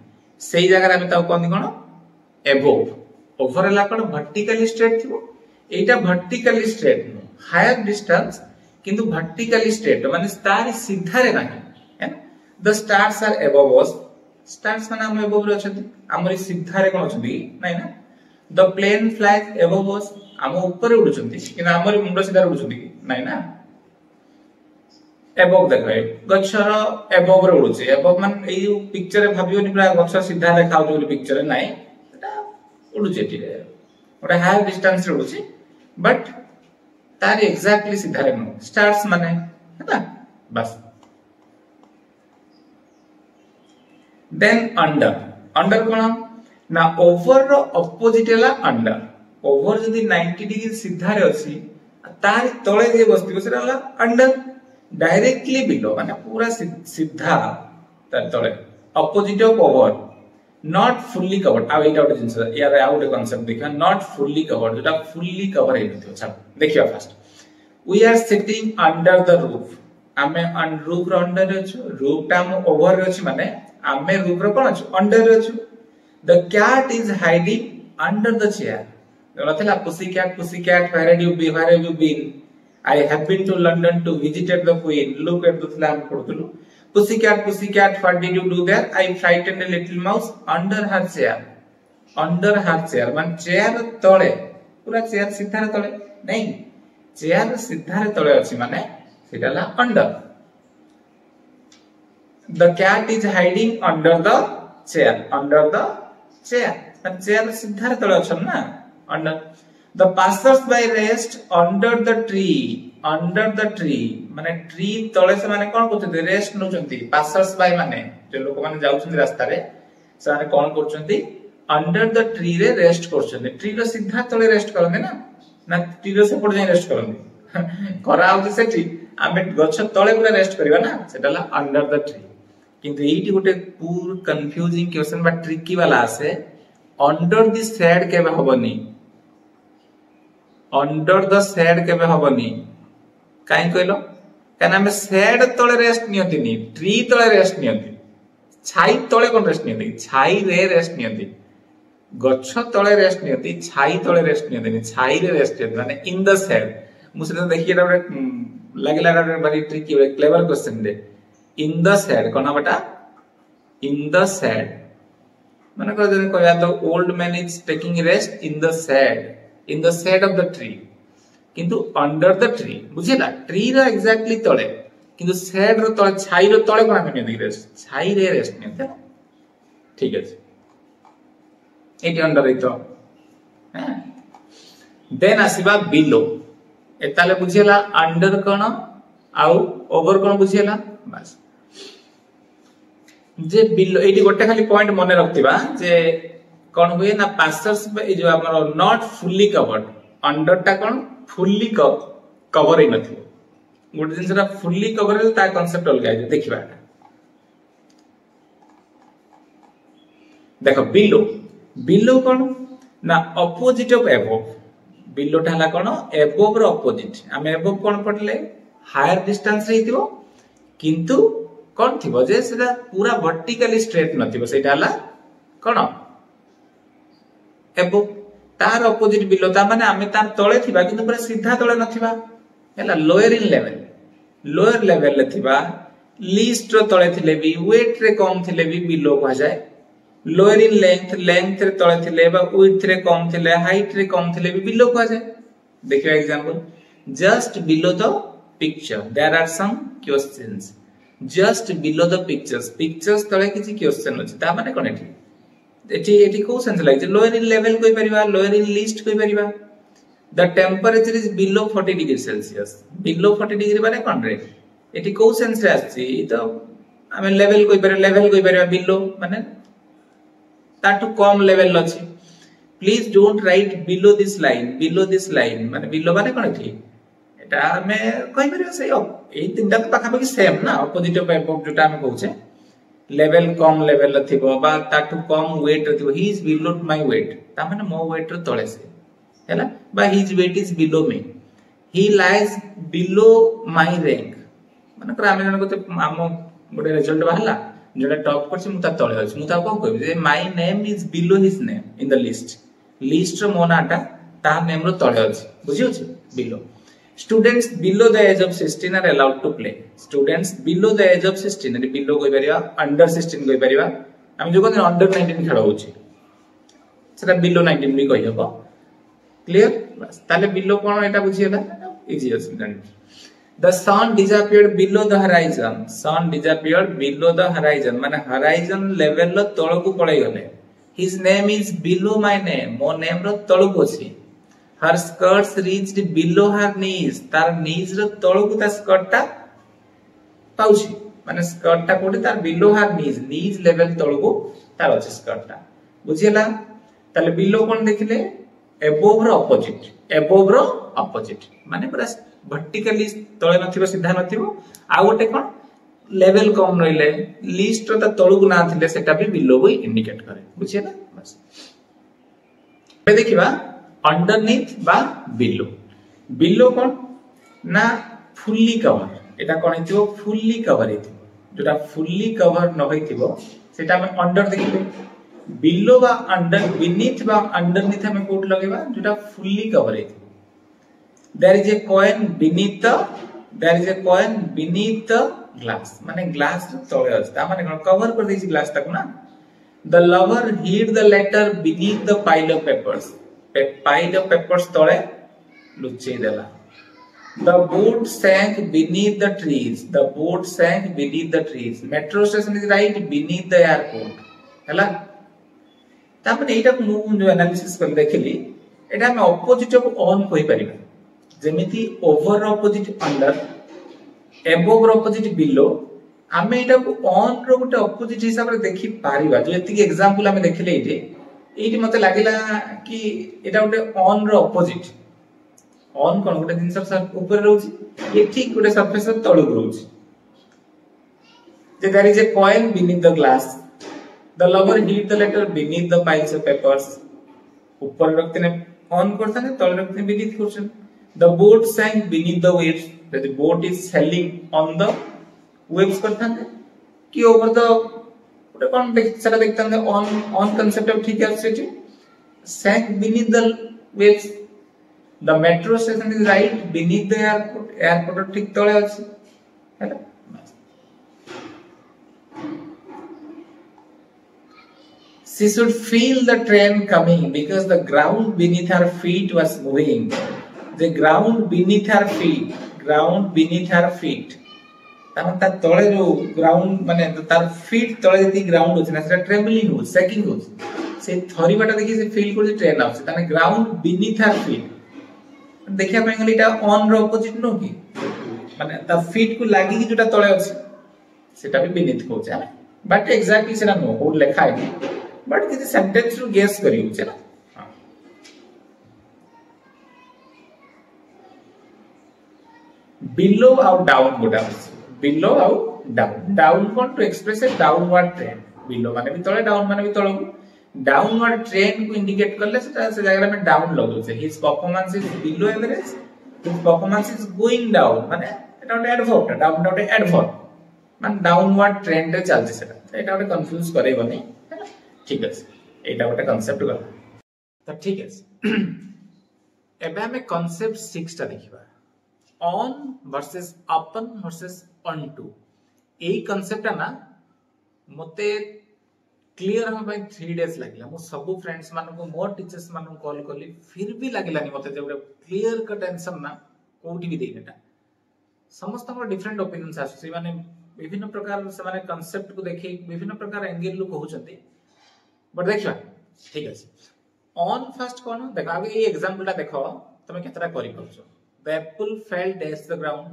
सेई जगह रे हम ताऊ कोन कोन एबोव ओवर हला कोन वर्टिकली स्ट्रेट थिबो एटा vertically straight no higher distance किंतु वर्टिकली स्ट्रेट माने स्टार सीधा रे नाही है the stars are above us stars माने हम अबव रे अछंती हमरी सीधा रे कोन अछंती नाही ना the plane flies above us हम ऊपर उडुचंती कि हमरी मुंड सीधा उडुचंती नाही ना एबव देखो गछर एबव रे उडुची एबव मान एई पिक्चर रे भाबियोनी पूरा गछ सीधा देखाउ जोली पिक्चर रे नाही एटा उडुची टी ओटा हायर डिस्टेंस रे उडुची बट तार एग्जैक्टली सीधा रे नो स्टार्स माने है बस देन अंडर कोन ना ओवर रो ऑपोजिट हला अंडर ओवर जदी 90 डिग्री सीधा रे अछि तार तळे जे बस्ती सेरा हला अंडर डायरेक्टली बिलो माने पूरा सीधा तार तळे opposite of over not fully covered आ एटा उटे जिंस यार आउट कांसेप्ट देखा नॉट फुल्ली कवर्ड जेटा फुल्ली कवर हे नथियो चल देखियो first we are sitting under the roof आमे रूफ रो अंडर रे छु रूफ टा हम ओवर रे छु माने आमे रूफ रो कोन छु अंडर रे छु the cat is hiding under the chair नथला pussy cat where have you been I have been to London to visited the queen look at the slam पढुतलु pussycat what did you do there I frightened a little mouse under her chair मान चेयर तळे पूरा चेयर सीधा रे तळे नहीं चेयर सीधा रे तळे अछि माने सेटाला under the cat is hiding under the chair मान चेयर सीधा रे तळे अछि ना under the passers by rest under the tree माने ट्री तळे से माने कोन करछथि रेस्ट नउचंती पासर्स बाय माने जे लोक माने जाउछंती रास्ता रे से माने कोन करछंती अंडर द ट्री रे रेस्ट करछंती ट्री रो सीधा तळे रेस्ट करंदे ना ट्री रो सेपट जाय रेस्ट करंदे करा आउछ सेठी आमे गछ तळे पूरा रेस्ट करबा ना सेटाला अंडर द ट्री किंतु एठी गोटे पूर कंफ्यूजिंग क्वेश्चन बा ट्रिकी वाला आसे अंडर द शेड केबे होबनी अंडर द शेड केबे होबनी काई कहलो काना हम शेड तळे रेस्ट नियतिनी ट्री तळे रेस्ट नियति छाई तळे कोन रेस्ट नियति छाई रे रेस्ट नियति गच्छ तळे रेस्ट नियति छाई तळे रेस्ट नियति छाई रे रेस्ट नियति माने इन द शेड मुसे देखिएला लागला बड़ी tricky clever question the in the shade कोना बेटा इन द शेड माने को जने कहया तो old man is taking rest in the shade of the tree किंतु अंडर द ट्री बुझिला ट्री रो एग्जैक्टली तळे किंतु शेड रो तळे छाई रो तळे कोन हम नै रेस्ट छाई रे रेस्ट नै ठीक अछि एटी अंडर इतो हैं देन आसीबा बिलो एताले बुझिला अंडर कोन आउ ओवर कोन बुझिला बस जे बिलो एटी गोटे खाली पॉइंट मने रखतिबा जे कोन होय ना पासर्स ए जो हमर नॉट फुल्ली कवर्ड अंडर टा कोन फुल्ली कवर ही नथि गोटे जिनसरा फुल्ली कवर है ता कांसेप्ट अलग है देखिबा देखो बिलो कोन ना ऑपोजिट ऑफ अबव बिलो ठाला कोन अबव रो ऑपोजिट हम अबव कोन पडले हायर डिस्टेंस रे हितिबो किंतु कोन थिबो जे सेटा पूरा वर्टिकली स्ट्रेट नथिबो सेटाला कोन अबव तार ऑपोजिट बिलो ता माने हमें तार तळे थिबा किंतु पूरा सीधा तळे नथिबा हैला लोअर लेवल ले थिबा लीस्ट रो तळे थिले भी वेट रे कम थिले भी बिलो को जाय लोअर इन लेंथ रे तळे थिले बा विड्थ रे कम थिले हाइट रे कम थिले भी बिलो को जाय देखियो example just below the picture there are some questions just below the pictures तळे किछि क्वेश्चन अछि ता माने कोन एटी को sense like lower in level कोइ परिबा लोअर इन लिस्ट कोइ परिबा the temperature is below 40 degree Celsius below 40 degree माने कोन रे एटी को सेंस रे आछि तो हमें लेवल कोइ परिबा बिलो माने ताटू कम लेवल अछि please don't write below this line माने बिलो माने कोन एटी एटा हमें कहि परियो से ए तीनटा तो पाखा पाखी सेम ना ऑपोजिट ऑफ एबव जोटा हम कहूचे लेवल कम लेवल थिबो बा ताठू कम वेट थिबो he is below my weight ता माने मो वेट रो तळे से हैला बा his weight is below me he lies below my rank माने क्रामे जन को आम गोटे रिजल्ट बाहला जेटा टॉप करछि मु ता तळे अछि मु ता को कहबि जे my name is below his name in the list रो मो नाटा ता नेम रो तळे अछि बुझियो छी below students below the age of 16 are allowed to play students below the age of 16 अनि below कोइ परिया under 16 कोइ परिया हम जो कोन under 19 खेल होछि सेटा below 19 भी कहि हबो क्लियर बस ताले below कोन एटा बुझियला इजी अछि जानि the sun disappeared below the horizon sun disappeared below the horizon माने horizon level लो तळकु पळै गले his name is below my name मो नेम रो तळकु अछि her skirts reached below her knees तार knees रो तळकु ता स्कर्ट ता पाउछि माने स्कर्ट ता कोठी तार below her knees level तळकु तार अछि स्कर्ट ता बुझियला ताले below कोन देखिले above रो opposite माने पूरा वर्टिकली तळे नथिबो सीधा नथिबो आ गोटे कोन लेवल कम रहिले लिस्ट रो ता तळकु ना थिले सेटा भी below को इंडिकेट करे बुझियला बस बे देखिबा अंडरनीथ बा बिलो कोन ना फुल्ली कवर एटा कोन हिथिबो फुल्ली कवर हिथिबो जोटा फुल्ली कवर न होइथिबो सेटा हम अंडर देखिबे बिलो बा अंडर अंडरनीथ हम कोड लगेबा जोटा फुल्ली कवर हिथिबो there is a coin beneath the glass माने ग्लास तळे अछि ता माने कवर कर दैछि ग्लास तक ना the lover hid the letter beneath the pile of papers तळे लुचै देला the boat sank beneath the trees metro station is right beneath the airport हैला ता माने एटा मु जो एनालिसिस कर देखली एटा हम ऑपोजिट ऑफ ऑन कहि परिबा जेमिति over opposite under above opposite below आमे एटा को ऑन रो गोटे ऑपोजिट हिसाब रे देखि पारिबा जो एति एग्जांपल हम देखले इजे एटी मते लागिला कि एटा गोटे ऑन रो ऑपोजिट ऑन कोन गोटे दिन सब ऊपर रहउची ये ठीक गोटे सरफेस तळु रहउची जे there is a coin beneath the glass the lover hit the letter beneath the piles of papers ऊपर रखते ऑन करथाने तळ रखते बीनीथ करछन the boat sank beneath the waves the boat is sailing on the waves करथाने कि ओवर द उटे कोन सेटा देखताने ऑन कांसेप्ट ऑफ ठीक है sank beneath the waves the metro station is right beneath the airport ठीक तळे अछि हैला she should feel the train coming because the ground beneath her feet was moving the ground beneath her feet ताम ता तळे जो ग्राउंड माने तार फीट तळे जति ग्राउंड होछ ना सेटा ट्रेम्बलिंग हो सेकिंग हो से थरीबाटा देखि से फील कर ट्रेन आउस ताने ग्राउंड बीनीथ हर फीट देखिया पे गलीटा ऑन रो ऑपोजिट नो की माने ता फीट को लागी कि जोटा तळे अछि सेटा भी बीनीथ कहू छै बट एग्जैक्टली सेटा नो कोड लिखा है बट किसी सेंटेंस रो गेस करियो छै ना below और down गोटा below और down कोन to express a downward trend below माने भी तळे डाउन माने भी तळो डाउनवर्ड ट्रेंड को इंडिकेट करले सेटा से जगह में डाउन लगो छै his performance is below average his performance is going down माने एटा ओटे एडवर्ब डाउन ओटे एडवर्ब माने डाउनवर्ड ट्रेंड रे चल छै सेटा एटा ओटे कंफ्यूज करे बनी ठीक अछि एटा ओटे कांसेप्ट गला त ठीक अछि एबे हमें कांसेप्ट 6 टा देखिबा on versus upon versus onto AE concept ना मते क्लियर हम भाई 3 डेज लागला मो सब फ्रेंड्स मान को मोर टीचर्स मान को कॉल करली फिर भी लागलानी मते जे क्लियर का टेंशन ना कोठी भी देनेटा समस्त को डिफरेंट ओपिनियंस आसी माने विभिन्न प्रकार से माने कांसेप्ट को देखि विभिन्न प्रकार एंगल लो कहउचंती बट देखिबा ठीक अछि ऑन फर्स्ट कोन देखा आगे ए एग्जांपल ता देखो तमे केतरा करि परछो the apple fell dash the ground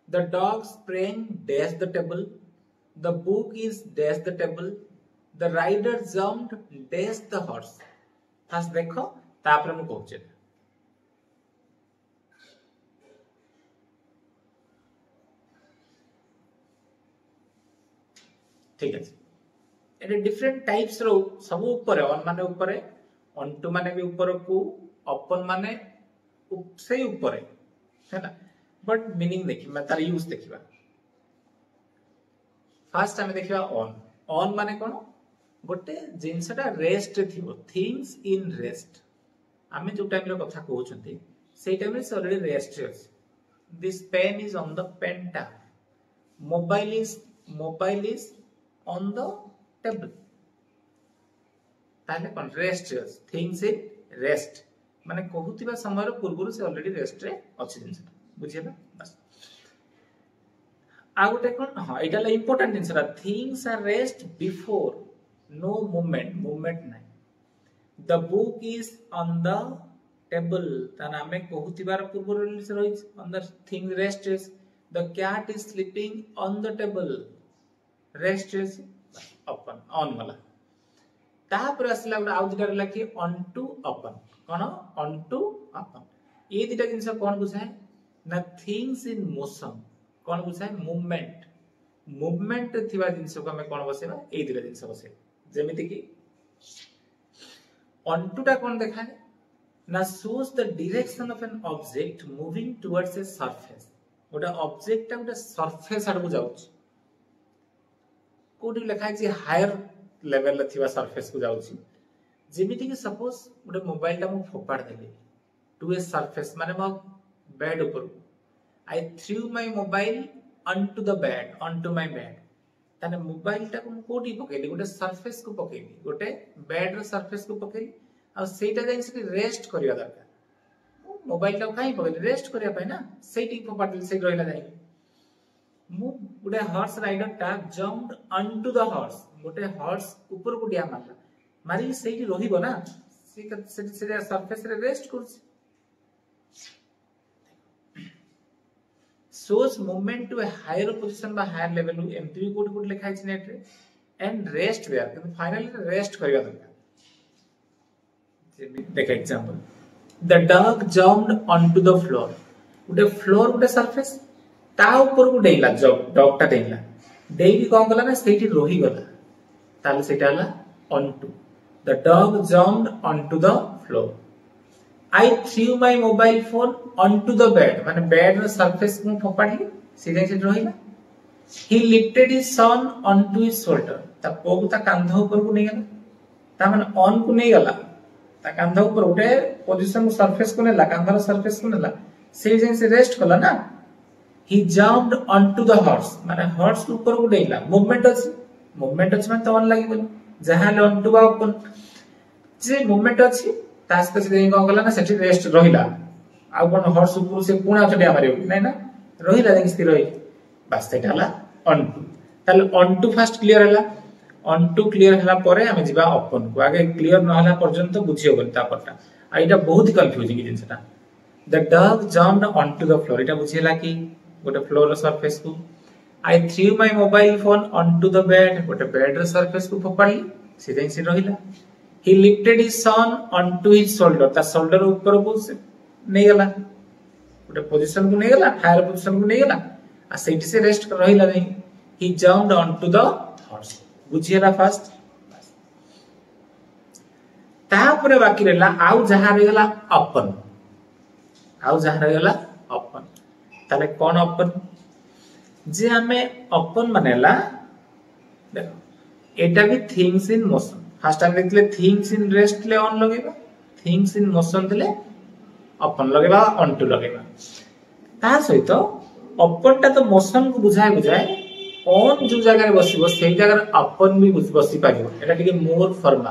the dog sprang dash the table the book is dash the table the rider jumped dash the horse first देखो तापर हम कहउचे ठीक है एटे डिफरेंट टाइप्स रो सब ऊपर ऑन माने ऊपर ऑन टू माने भी ऊपर को ओपन माने से ऊपर है ना बट मीनिंग देखिबा तार यूज देखिबा फास्ट हमें देखिबा ऑन माने कोन गोटे जिंसटा रेस्ट थिबो थिंग्स इन रेस्ट आमे जो टाइम रो कथा कहउछंती सेई टाइम रे ऑलरेडी रेस्ट है this pen is on the पेंटा mobile is on the table ताले कोन रेस्ट है थिंग्स इन रेस्ट माने कहउतिबा समय रो पूर्व से ऑलरेडी रेस्ट रे अछि जिंस बुझियला बस आ गोटे कोन हां एटा ला इंपोर्टेंट जिंस रा things are rest before no movement नाही the book is on the table ताना हमें कहउतिबार पूर्व रे से रही on the thing rest is the cat is sleeping on the table rest is open on वाला तापर असला गुडा आउ दिटा रहला कि ऑन टू ओपन कोन ऑन टू ओपन ये दिटा जिंस कोन बुझाय ना थिंग्स इन मोशन कोन बुझाय मूवमेंट थिबा जिंस को हमें कोन बसेबा ए दिटा जिंस बसे जेमिति कि ऑन टू टा कोन देखाय ना shows the direction of an object moving towards a surface गोटा ऑब्जेक्ट टा गोटा सरफेस आडू जाउछ कोडी लिखाय जे हायर लेवल ला थिबा सरफेस को जाउछ जेमिति कि सपोज गोटे मोबाइल टा मु फोपाड़ देली टू ए सरफेस माने मो बेड ऊपर I threw my mobile onto the bed onto my bed ताने मोबाइल टा को कोडी पकेली गोटे सरफेस को पकेली गोटे बेड रो सरफेस को पकेली आ सेटा जाई से रेस्ट करिया दरकार मोबाइल टा काई पकेली रेस्ट करिया पय ना सेटी फोपाड़ से रहिला जाई मु गोटे हॉर्स राइडर टा जंप्ड onto the horse गोटे हॉर्स ऊपर को डिया मारला मारी सेटी रहिबो ना से सरफेस रे रेस्ट करछ shows movement to a higher position by higher level एमती भी कोड कोड लिखा है नेट रे एंड रेस्ट देयर कि फाइनली रेस्ट करिया दरकार देख example the dog jumped onto the floor उडे फ्लोर उडे सरफेस ता ऊपर को डेला डॉग ता डेला डेली कोन गला ना सेठी रोही गला ताले सेटा हला onto the dog jumped onto the floor I threw my mobile phone onto the bed माने बेड रो सरफेस को फोपाडी सीधे से रहिला he lifted his son onto his shoulder ता पोग ता कांधा ऊपर को नहीं गला ता माने ऑन को नहीं गला ता कांधा ऊपर उठे पोजीशन सरफेस को नेला कांधा रो सरफेस को नेला से से रेस्ट कला ना he jumped onto the horse माने हॉर्स ऊपर को डेला मूवमेंट अछि माने तो ऑन लागि बोल जहां ऑन टू बा ओपन जे मूवमेंट अछि तास से कोन गला ना सेठी रेस्ट रहिला आ कोन हॉर्स ऊपर से पुणा चडिया मारियो नै ना रहिला देख स्थिर रही बस सेटा हला ऑन टू ताले ऑन टू फास्ट क्लियर हला ऑन टू क्लियर हला परे हम जिबा ओपन को आगे क्लियर न हला पर्यंत बुझियो गन ता पटा आ एटा बहुत कंफ्यूजिंग जिंसटा the dog jumped onto the floor एटा बुझियला कि गोटे फ्लोर रो सरफेस को I threw my mobile phone onto the bed गोटे बेड रो सरफेस को फोपाडी सीधे से रहिला he lifted his son onto his shoulder ता शोल्डर ऊपर को नहीं गला गोटे पोजीशन को नहीं गला हायर पोजीशन को नहीं गला आ सेठी से रेस्ट कर रहिला नहीं he jumped onto the horse बुझियला फास्ट तापरे बाकी रहला आउ जहां रे गला ओपन ताले कोन ओपन जे हमें ओपन मानेला देखो एटा भी things in motion first time देखले थिंग्स इन रेस्ट ले ऑन लगेबा थिंग्स इन मोशन देले ओपन लगेबा ऑन टू लगेबा ता सहित ओपन ता तो मोशन को बुझाए ऑन जो जगह रे बसिबो सेही जगह रे ओपन भी बसि पारिबो एटा ठीक मोर फॉर्मा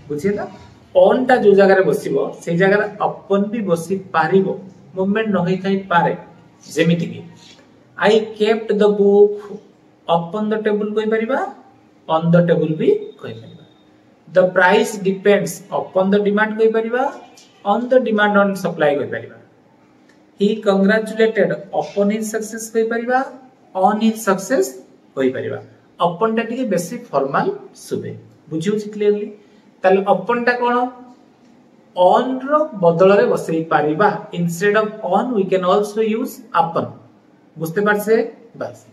बुझियला ऑन ता जो जगह रे बसिबो सेही जगह रे ओपन भी बसि पारिबो मूवमेंट न होई थाई पारे जेमिति कि I kept the book upon the table कोइ परिबा on the table भी कोइ परिबा the price depends upon the demand कोइ परिबा on the demand on supply कोइ परिबा he congratulated upon his success कोइ परिबा on his success कोइ परिबा upon टा टिके बेसी फॉर्मल सुबे बुझियो छी क्लियरली ताले upon टा कोन on रो बदल रे बसई परिबा instead of on we can also use upon बुझते पारसे बस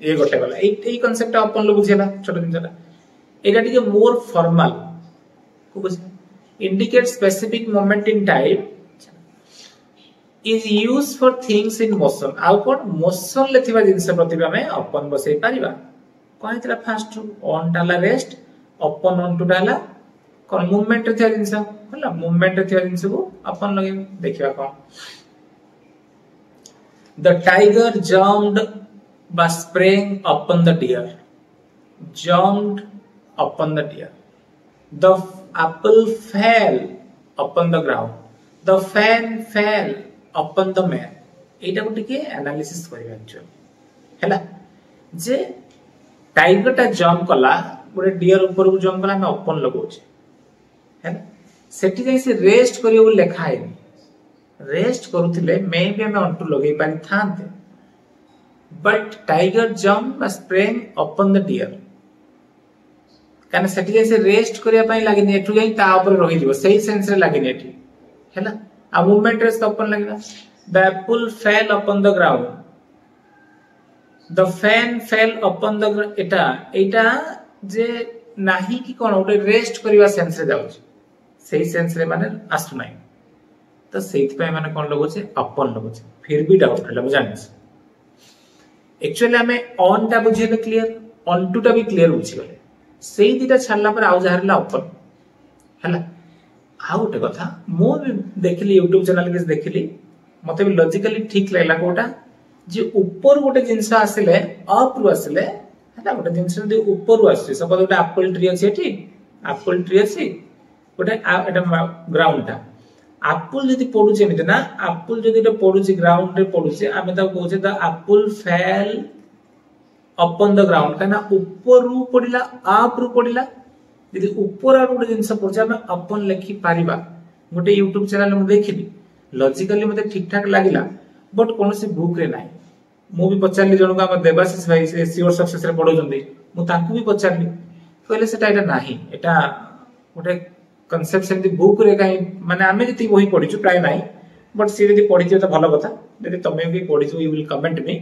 ये गोटे गला एई कांसेप्ट अपन लो बुझेला छोट जिनसटा एटा टिके मोर फॉर्मल को बुझ indicate specific moment in time is used for things in motion आउ कोन मोशन ले थिबा जिंस प्रति हमें अपन बसै परिबा कोन हेतला फास्ट ऑन टाला रेस्ट अपन ऑन टू डाला कोन मूवमेंट रे थिबा जिंस होला मूवमेंट रे थिबा जिंस को अपन लगे देखिबा कोन the tiger jumped by spraying upon the deer jumped upon the deer the apple fell upon the ground the fan fell upon the man एटा को टिके एनालिसिस करिबा एक्चुअली हैला जे टाइगर टा जंप कला गोटे डियर ऊपर को जंप कला हम अपन लगाउछ हैला सेठी जाई से रेस्ट करियो लेखा है रेस्ट करूथिले मे भी हम ऑन टू लगै पारि थांते but tiger jump by spraying upon the deer काने सेठी जाई से रेस्ट करिया पई लागिनी एठु जाई ता ऊपर रहि दिबो सही सेंस रे लागिनी एठी हैला आ मूवमेंट रे अपन लगिला the apple fell upon the ground the fan fell upon the एटा जे नाही कि कोन ओटे रेस्ट करिवा सेंस रे जाउछ सही सेंस रे माने आसु नाही तो सेति पय माने कोन लगोचे अपन लगोचे फिर भी डाउट हला बुझानी एक्चुअली हमें ऑन टा बुझिले क्लियर ऑन टू टा भी क्लियर बुझि गले सेही दिटा छाडला पर आउ जाहरला अपन हला आ गोटे कथा मो देखली यूट्यूब चैनल के देखली मते भी लॉजिकली ठीक लागला कोटा जे ऊपर गोटे जिंस आसिले अप रु आसिले हला गोटे जिंस दे ऊपर रु आसी सपोज गोटे एप्पल ट्री अछि एठी एप्पल ट्री अछि गोटे एटा ग्राउंड टा एप्पल जदी पडुचे एमिते ना एप्पल जदी एटा पडुचे ग्राउंड रे पडुचे आमे ता कहूचे the apple fell upon the ground काना ऊपर रु पडिला अप रु पडिला यदि ऊपर आर गोटे जिंस पड़छ हम अपन लिखि पारिबा गोटे YouTube चैनल में देखिली लॉजिकली मते ठीक ठाक लागिला बट कोनोसी बुक रे नाही मु भी पचारली जणो का देवाशीष भाई से सियोर सक्सेस रे पढौ जंदी मु ताकू भी पचारली कहले सेटा एटा नाही एटा गोटे कांसेप्ट सेमती बुक रे काई माने आमे जति वही पढिछु प्राय नाही बट सी यदि पढिछु त भलो कथा यदि तमे भी पढिछु यू विल कमेंट मी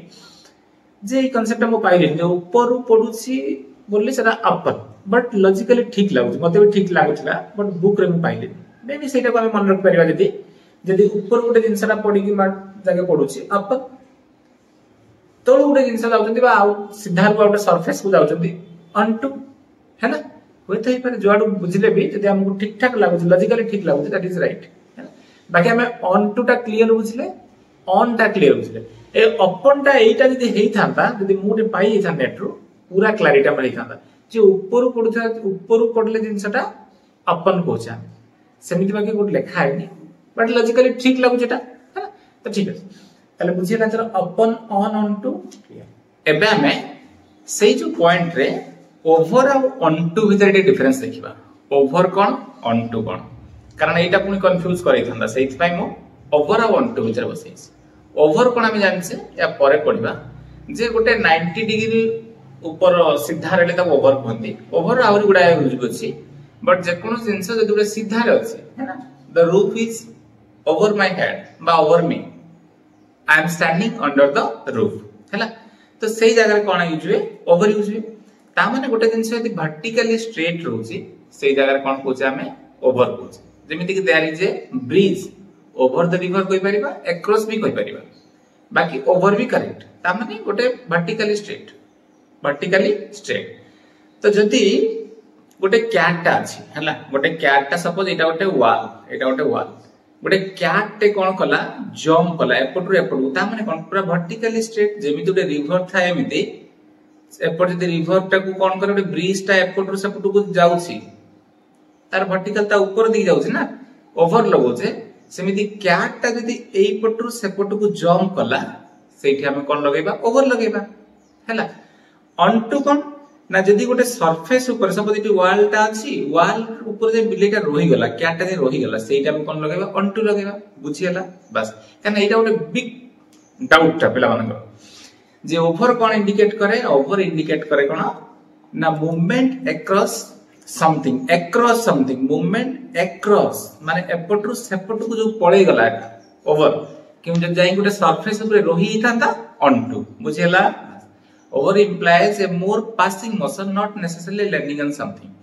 जे ई कांसेप्ट मु पाइली जे ऊपर पढुछि बोलले सेटा अपन बट लॉजिकली ठीक लागु मते भी ठीक लागुतला बट बुक रे मु पाइली मे भी सेटा को हम मन रख परिबा जदी ऊपर गोटे जिंसटा पडी कि जाके पडुछि अपन तळ गोटे जिंस जाउचंदी बा सीधा गोटे सरफेस को जाउचंदी अनटू है ना होय थई पर जोडू बुझले भी जदी हमको ठीक ठाक लागु लॉजिकली ठीक लागु दैट इज राइट है ना बाकी हमें ऑन टू टा क्लियर बुझले ऑन टा क्लियर बुझले ए अपन टा एटा जदी हेई थांता जदी मुटे पाई हेई था नेट रो पूरा क्लैरिटी में हेई थांता जे ऊपर पडुथा ऊपर पडले जिंसटा अपन कोचा सेमिति बाकी गोट लेखा है नी बट लॉजिकली ठीक लागु जेटा है ना तो ठीक है ताले बुझिला जरा अपन ऑन ऑन टू क्लियर एबे हमें सही जो पॉइंट रे ओवर और ऑन टू भीतर के डिफरेंस देखिबा ओवर कोन ऑन टू कोन कारण एटा पुनी कंफ्यूज करै थांदा सेति पई मो ओवर और ऑन टू भीतर बसै ओवर कोन हम जानछे या परे पढिबा जे गोटे 90 डिग्री ऊपर सीधा रहले त ओवर कहंती ओवर आउरी गुडा यूज अछि बट जे कोनो जिंस जदि गोटे सीधा रे अछि है ना the roof is over my head बा over me I am standing under the roof हैला तो सही जगह रे कोन यूज हुए ओवर यूज हुए ता माने गोटे जिंस यदि वर्टिकली स्ट्रेट रहउची सही जगह रे कोन कहउचे हमें ओवर कहउचे जेमिति कि there is a bridge over the river कोइ परिबा अक्रॉस भी कोइ परिबा बाकी ओवर भी करेक्ट ता माने गोटे वर्टिकली स्ट्रेट तो जदी गोटे कैट टा अछि हैला गोटे कैट टा सपोज एटा गोटे वॉल गोटे कैट टे कोन कला जंप कला एपटु एपटु ता माने कोन पूरा वर्टिकली स्ट्रेट जेमिति गोटे रिवर था एमिति एपट जदी रिवर टा को कोन करे गोटे ब्रिज टा एपटु सेपटु को जाउछि तार वर्टिकल ता ऊपर दी जाउछि ना ओवर लगोचे सेमिति कैट टा जदी एई पटु सेपटु को जंप कला सेठी हम कोन लगेबा ओवर लगेबा हैला ऑन टू कोन ना जदी गोटे सरफेस ऊपर सपोज इटी वॉल टा अछि वॉल ऊपर जे बिलेटा रोही गला कैट जे रोही गला सेटा हम कोन लगेबा ऑन टू लगेबा बुझियला बस काना एटा गोटे बिग डाउट ता पेला मानकर जे ओवर कोन इंडिकेट करे ओवर इंडिकेट करे कोन ना movement across something movement across माने एपटु सेपटु को जो पळे गला ओवर कि जब जाई गोटे सरफेस ऊपर रोही थांता ऑन टू बुझियला Over implies a more passing motion, not necessarily landing on something.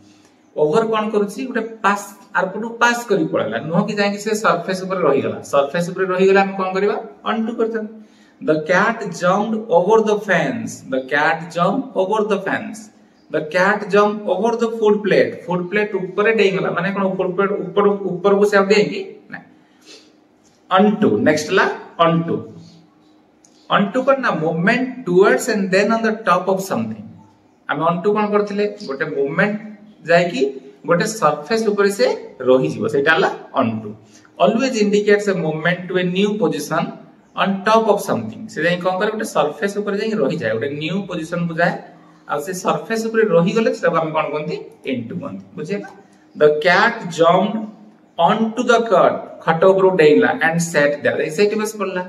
Over कौन करूची गोटे पास आरपटू पास करी पड़ला नुह कि जाय कि से सरफेस ऊपर रही गला सरफेस ऊपर रही गला हम कोन करबा अनडू करतन the cat jumped over the fence the cat jump over the fence the cat jump over the food plate ऊपर डे गला माने कोन ऊपर को से देंगी ना अनटू नेक्स्ट ला अनटू करना movement towards and then on the top of something हम अनटू कोन करथिले गोटे मूवमेंट जाय कि गोटे सरफेस ऊपर से रही जीवो सेटा ला onto always indicates a movement to a new position on top of something से जाय कोन करे गोटे सरफेस ऊपर जाय रही जाय गोटे न्यू पोजीशन को जाय आ से सरफेस ऊपर रही गले सेटा हम कोन कोनती इनटू कोनती बुझेला the cat jumped onto the खट ऊपर डेला एंड सेट देयर ऐसे कि बस पड़ला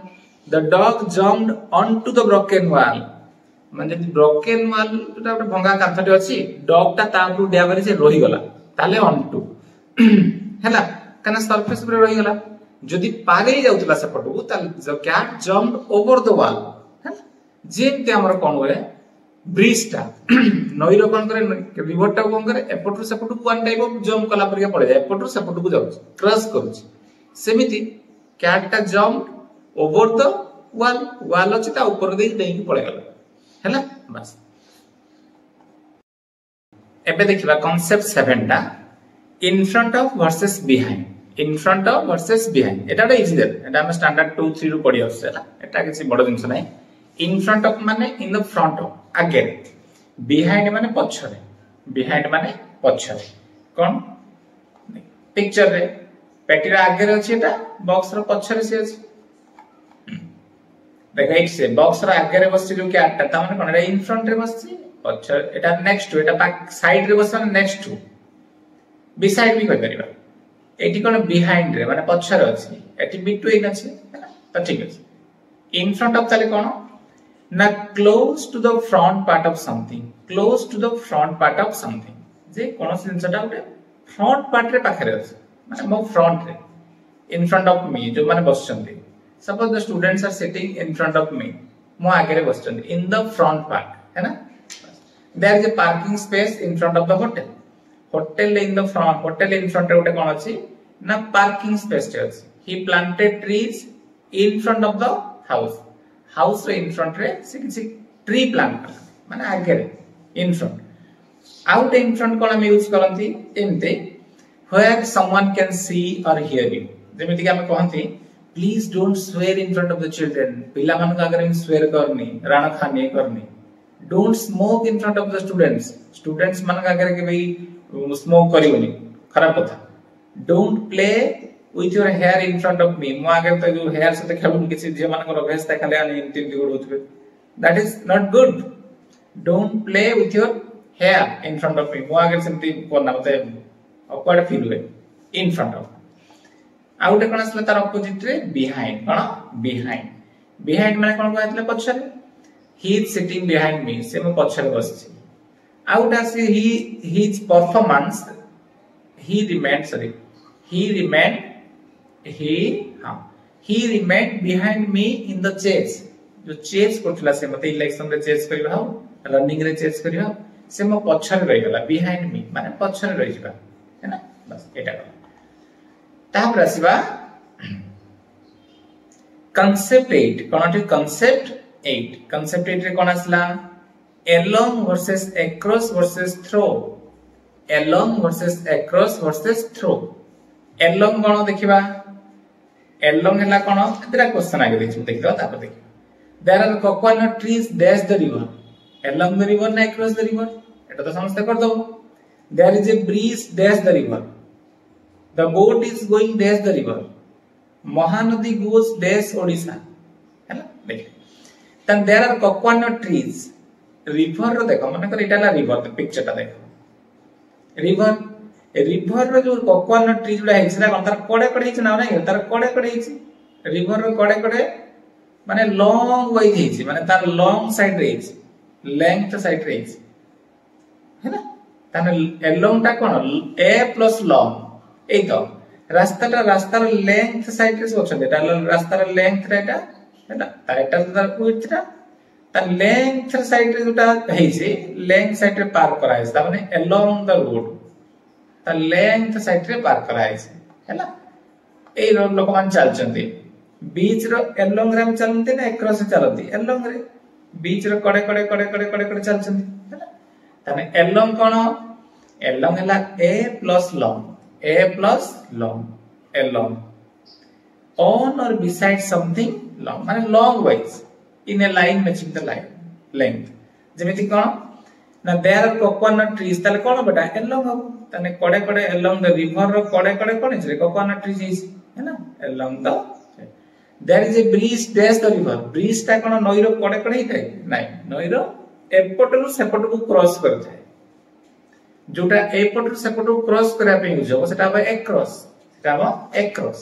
the dog jumped onto the broken wall माने ब्रोकन वॉल टा भंगा कांथटे अछि डॉग ता तापु डेबारी से रही गला ताले onto हैला कना सरफेस पर रही गला जदी पागई जाउतला सेपटू ताले the cat jumped over the wall हैला जेते हमर कोन होए ब्रिज ता नई रो कोन करे रिवर टा कोन करे एपटू सेपटू वन टाइप ऑफ जंप कला परिया पड़े जाय एपटू सेपटू को जाउछ क्रॉस करूछ सेमिति कैट ता जम्प्ड ओवर द वॉल अछि ता ऊपर दे देई पड़े गला हैला बस एबे देखिबा कांसेप्ट 7 टा इन front of versus behind Etah easy देर एटा हम स्टैंडर्ड 2 3 रो पढि आछला एटा किछि बड़ जिंस नै इन फ्रंट ऑफ माने इन द फ्रंट ऑफ आगे बिहाइंड माने पछरे कोन पिक्चर रे पेटीरा आगे रे अछि एटा बॉक्स रो पछरे से अछि देखा इट से बॉक्स रो आगे रे बसछि जो कैट ता माने कोन रे इन फ्रंट रे बसछि पछर एटा next to Etah back side रे बसने नेक्स्ट टू बिसाइड भी कहि परिबा एटी कोन बिहाइंड रे माने पछर अछि एटी बिटवीन अछि त ठीक अछि इन फ्रंट ऑफ ताले कोन ना close to the front part of something जे कोन सेंसटा उठे फ्रंट पार्ट रे पाखरे अछि माने मो फ्रंट रे इन फ्रंट ऑफ मी जो माने बसचंती suppose the students are sitting in front of me mo agere boschandi in the front part है ना there is a parking space in front of the hotel in front रे कोन अछि ना parking space टे अछि he planted trees in front of the house रे in front रे से किछि tree plant कला माने agere in front out in front कोन हम यूज करंती एमते where someone can see or hear you जेमिति कि हम कहंती please don't swear in front of the children पिला मन का अगर स्वेयर करनी राणा खाने करनी don't smoke in front of the students मन का अगर के भाई स्मोक करिवनी खराब कथा don't play with your hair in front of me मो आगे तो जो हेयर से खेलुन किसी जे मन को अभ्यास ता खाली आनी तीन गुड होतबे that is not good don't play with your hair in front of me मो आगे सेमती कोना मते ऑकवर्ड फील हुए इन फ्रंट ऑफ आउटे कोन असला तार ऑपोजिट रे बिहाइंड माने कोन कहतले पछरे he is sitting behind me से म पछरे बसछि आउट आसी his performance he remained behind me in the chase जो चेस करथला से मते इलेक्शन रे चेस करबा हो रनिंग रे चेस करबा से म पछरे रहि गेला बिहाइंड मी माने पछरे रहि जिबा है ना बस एटा तापर आसीबा concept 8 कोनटे concept 8 रे कोन आसला along versus across versus through along कोन देखिबा along हला कोन एतरा क्वेश्चन आगे देखि देखिबा तापर देखि there are coconut trees dash the river along the river na across the river एटा तो समझते कर दो there is a breeze dash the river the boat is going dash the river Mahanadi goes dash Odisha है ना देखिए then there are coconut trees river रो देखो माने कर एटा ला river the picture टा देखो river रो जो coconut trees गुडा है सेटा तार कोडे कोडे हिच ना ना तार कोडे कोडे हिच river रो कोडे कोडे माने long way हिच माने तार long side रे हिच length side रे हिच है ना ताने along टा कोन a plus long ए तो रास्तार लेंथ साइड रे सोचन एटा रास्तार लेंथ रेटा हैला तार एटा तार विड्थ टा लेंथ साइड रे जोटा हेछि लेंथ साइड रे पार कराइ ता माने अलोंग द रोड ता लेंथ साइड रे पार कराइ हैला ए रोड लोक मान चलचंती बीच रो अलोंग रे हम चलते ना एक्रॉस चलती अलोंग रे बीच रो कड़े कड़े कड़े कड़े कड़े कड़े चलचंती हैला ताने अलोंग कोन अलोंग हैला a plus long along on or beside something long माने long wise in a line matching the line length जेमिति कोन ना देयर आर कोकोनट ट्रीज तले कोन बेटा along हो तने कोडे कोडे along the river रो कोडे कोडे कोन छै कोकोनट ट्रीज है ना along the there is a breeze dash the river breeze ता कोन नई रो कोडे कोडे हितै नै नई रो एपटरु सेपटरु क्रॉस कर जाय जोटा एपटरु सेपटरु क्रॉस करा पे यूज हो सेटा बा across सेटा बा across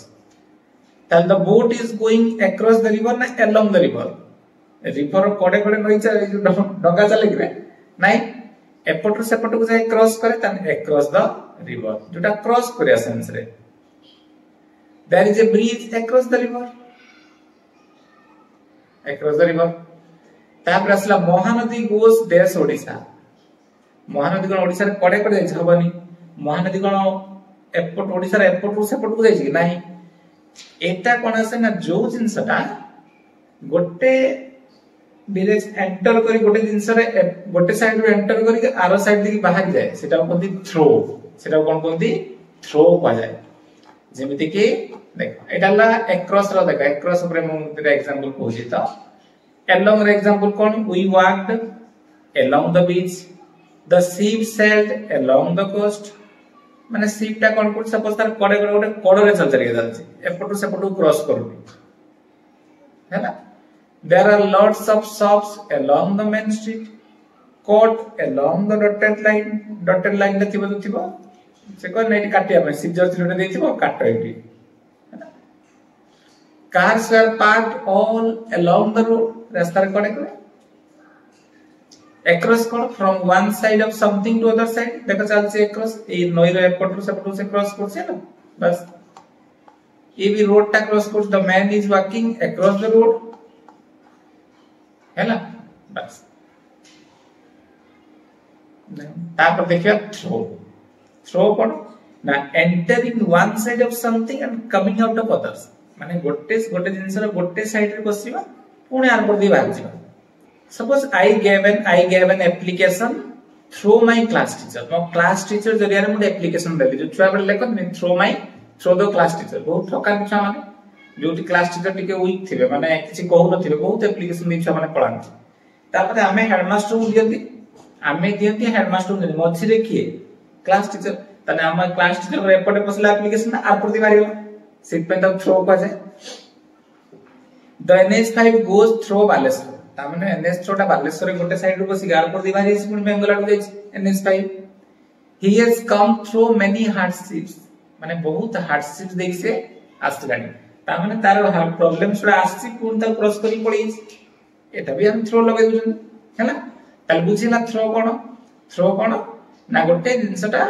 then the boat is going across the river na along the river river कोडे कोडे नई चले डंगा चले कि नहीं एपट सेपट को जाय क्रॉस करे तने अक्रॉस द रिवर जोटा क्रॉस करे सेंस रे there is a bridge across the river तापर असला महानदी गोस देश ओडिसा महानदी कोन ओडिसा रे कोडे कोडे जाय हबनी महानदी कोन एपट ओडिसा रे एपट सेपट को जाय कि नहीं एटा कोन आसे ना जो जिंसटा गोटे विलेज एंटर करी गोटे जिंस रे गोटे साइड रे एंटर करी आरो साइड दिकी बाहर जाय सेटा कोनती थ्रो सेटा कोन कोनती थ्रो को जाय जेमिति कि देखो एटाला अक्रॉस रो देखो अक्रॉस ऊपर मु तेरा एग्जांपल कहूची तो अलोंग रे एग्जांपल कोन we walked along the beach the ship sailed along the coast माने शिप टा कोन कोन सपोज तार कोडे कोडे कोडरे चल चली जाय एपटू सेपटू क्रॉस करू है ना there are lots of shops along the main street caught along the dotted line रे थिबो थिबो से को नेट काटिया में सिजर थ्रेड दे थिबो काटो eighty cars were parked all along the road रास्ता रे कोडे कोडे across code from one side of something to other side देखो चल से across ए नई रे एपटू सेपटू से क्रॉस करछे ना बस ये भी रोड टा क्रॉस कर the man is walking across the road है ना बस तापर देखिए थ्रो कोन ना entering one side of something and coming out of others माने गोटे जिंस रे गोटे साइड रे बसिबा पुणे आर पर दी बाहर जिबा suppose I gave an application through my class teacher मो क्लास टीचर जरिया रे मो एप्लीकेशन देली जो छुआ बेले लेखन थ्रू द क्लास टीचर बहुत ठका छुआ माने जो क्लास टीचर टिके वीक थिबे माने किछि कहू न थिबे बहुत एप्लीकेशन दिछा माने पढांती तापर हमें हेडमास्टर को दियंती हेडमास्टर को मझी रे किए क्लास टीचर तने हम क्लास टीचर रे एपटे पसला एप्लीकेशन आर प्रति मारियो सिट पे तब थ्रो को जाय the NH5 goes throw Baleshwar ता माने NH टा बालेश्वर रे गोटे साइड रो बसी गार प्रति मारि पुन बेंगल आडू जाय NH5 he has come through many hardships माने बहुत हार्डशिप्स देख से आस्तिलानी ता माने तार प्रॉब्लम सुडा आसी पूर्ण ता क्रॉस करी पड़ी एटा भी हम थ्रो लगे दुजन हैला ताल बुझिला थ्रो कोन ना गोटे जिंसटा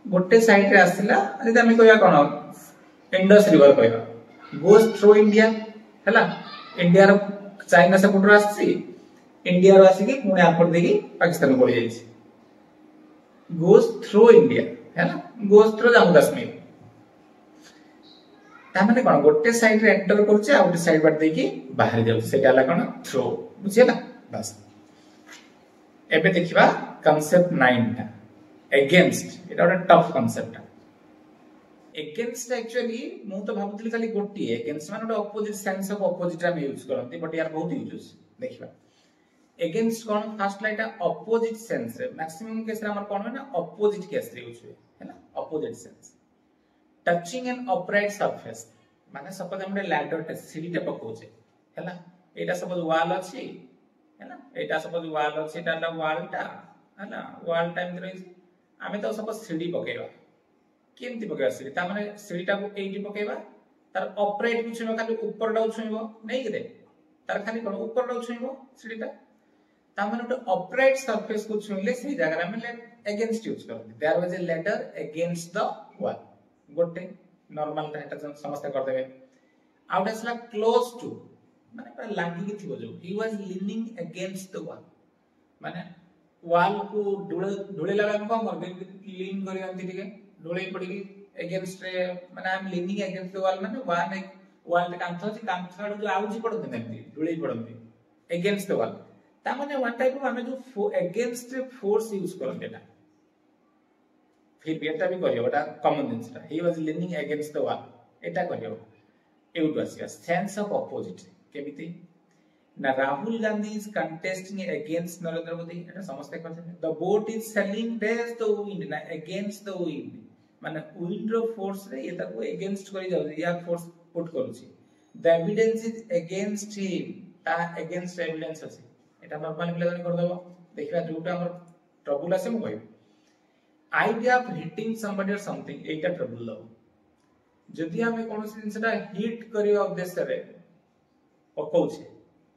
गोटे साइड रे आसिला अरे हम कहया कोन इंडस रिवर कहया गोस थ्रू इंडिया हैला इंडिया रो चाइना से पुटर आसी इंडिया रो आसी कि पुणे आपर देकी पाकिस्तान पड़ी जाई गोस थ्रू इंडिया हैला गोस थ्रू जम्मू कश्मीर तामाने कोन गोटे साइड रे एंटर करछे आ गोटे साइड बाट देकी बाहर जाउ सेटा ला कोन थ्रो बुझिला बस एबे देखिबा कांसेप्ट 9 टा अगेंस्ट एटा एक टफ कांसेप्ट अगेंस्ट एक्चुअली मु तो भाबुतली खाली गोटी अगेंस्ट माने ऑपोजिट सेंस ऑफ ऑपोजिट हम यूज करंती बट यार बहुत यूज देखिबा अगेंस्ट कोन फर्स्ट लाइटा ऑपोजिट सेंस रे मैक्सिमम केस रे हमर कोन ना ऑपोजिट केस रे यूज है ना opposite sense touching an upright surface माने सपोज हमरे लैडर टे सीढ़ी टे पकोचे हैला एटा सपोज वॉल अछि हैला एटा सपोज वॉल अछि एटा वॉल टा हैला वॉल टाइम रही आमे तो सपोज सीढ़ी पकेबा केमती पकेबा सीढ़ी ता माने सीढ़ी टा को एटी पकेबा तार अपराइट कुछ न खाली ऊपर डाउ छुइबो नै रे तार खाली कोन ऊपर डाउ छुइबो सीढ़ी टा ता माने तो अपराइट सरफेस को छुइले से जगह में अगेंस्ट यूज करते there was a ladder against the wall गोटे नॉर्मल एटा समस्त कर देबे आउट असला क्लोज टू माने पूरा लागी के थिबो जो ही was leaning against the wall माने वॉल को ढोले लगा हम कोन कर लीन करी आंती ठीक है ढोले पड़ी अगेंस्ट रे माने आई am leaning against the wall माने वॉल रे कांथ अछि कांथ आडू जो आउजी पड़ते नेमती ढोले पड़ते अगेंस्ट द वॉल ता माने वन टाइप ऑफ हमें जो अगेंस्ट फोर्स यूज करते ना फिर भी एटा भी करियो एटा कॉमन जिंसटा he was leaning against the wall एटा करियो एउट आसिया सेंस ऑफ अपोजिट केमिति ना Rahul Gandhi is contesting against Narendra Modi एटा समझते कहते the boat is sailing days the wind ना अगेंस्ट द विंड माने विंड रो फोर्स रे एटा को अगेंस्ट करी जाउ या फोर्स पुट करूची the evidence is against him ता अगेंस्ट एविडेंस अछि एटा नॉर्मल प्ले कर दबो देखिबा जोटा हमर ट्रबल आसे म कहब आइडिया ऑफ हिटिंग समबडी और समथिंग एटा ट्रबल लो जदि हमें कोनोसी जिंसटा हिट करियो उद्देश्य रे पकोछे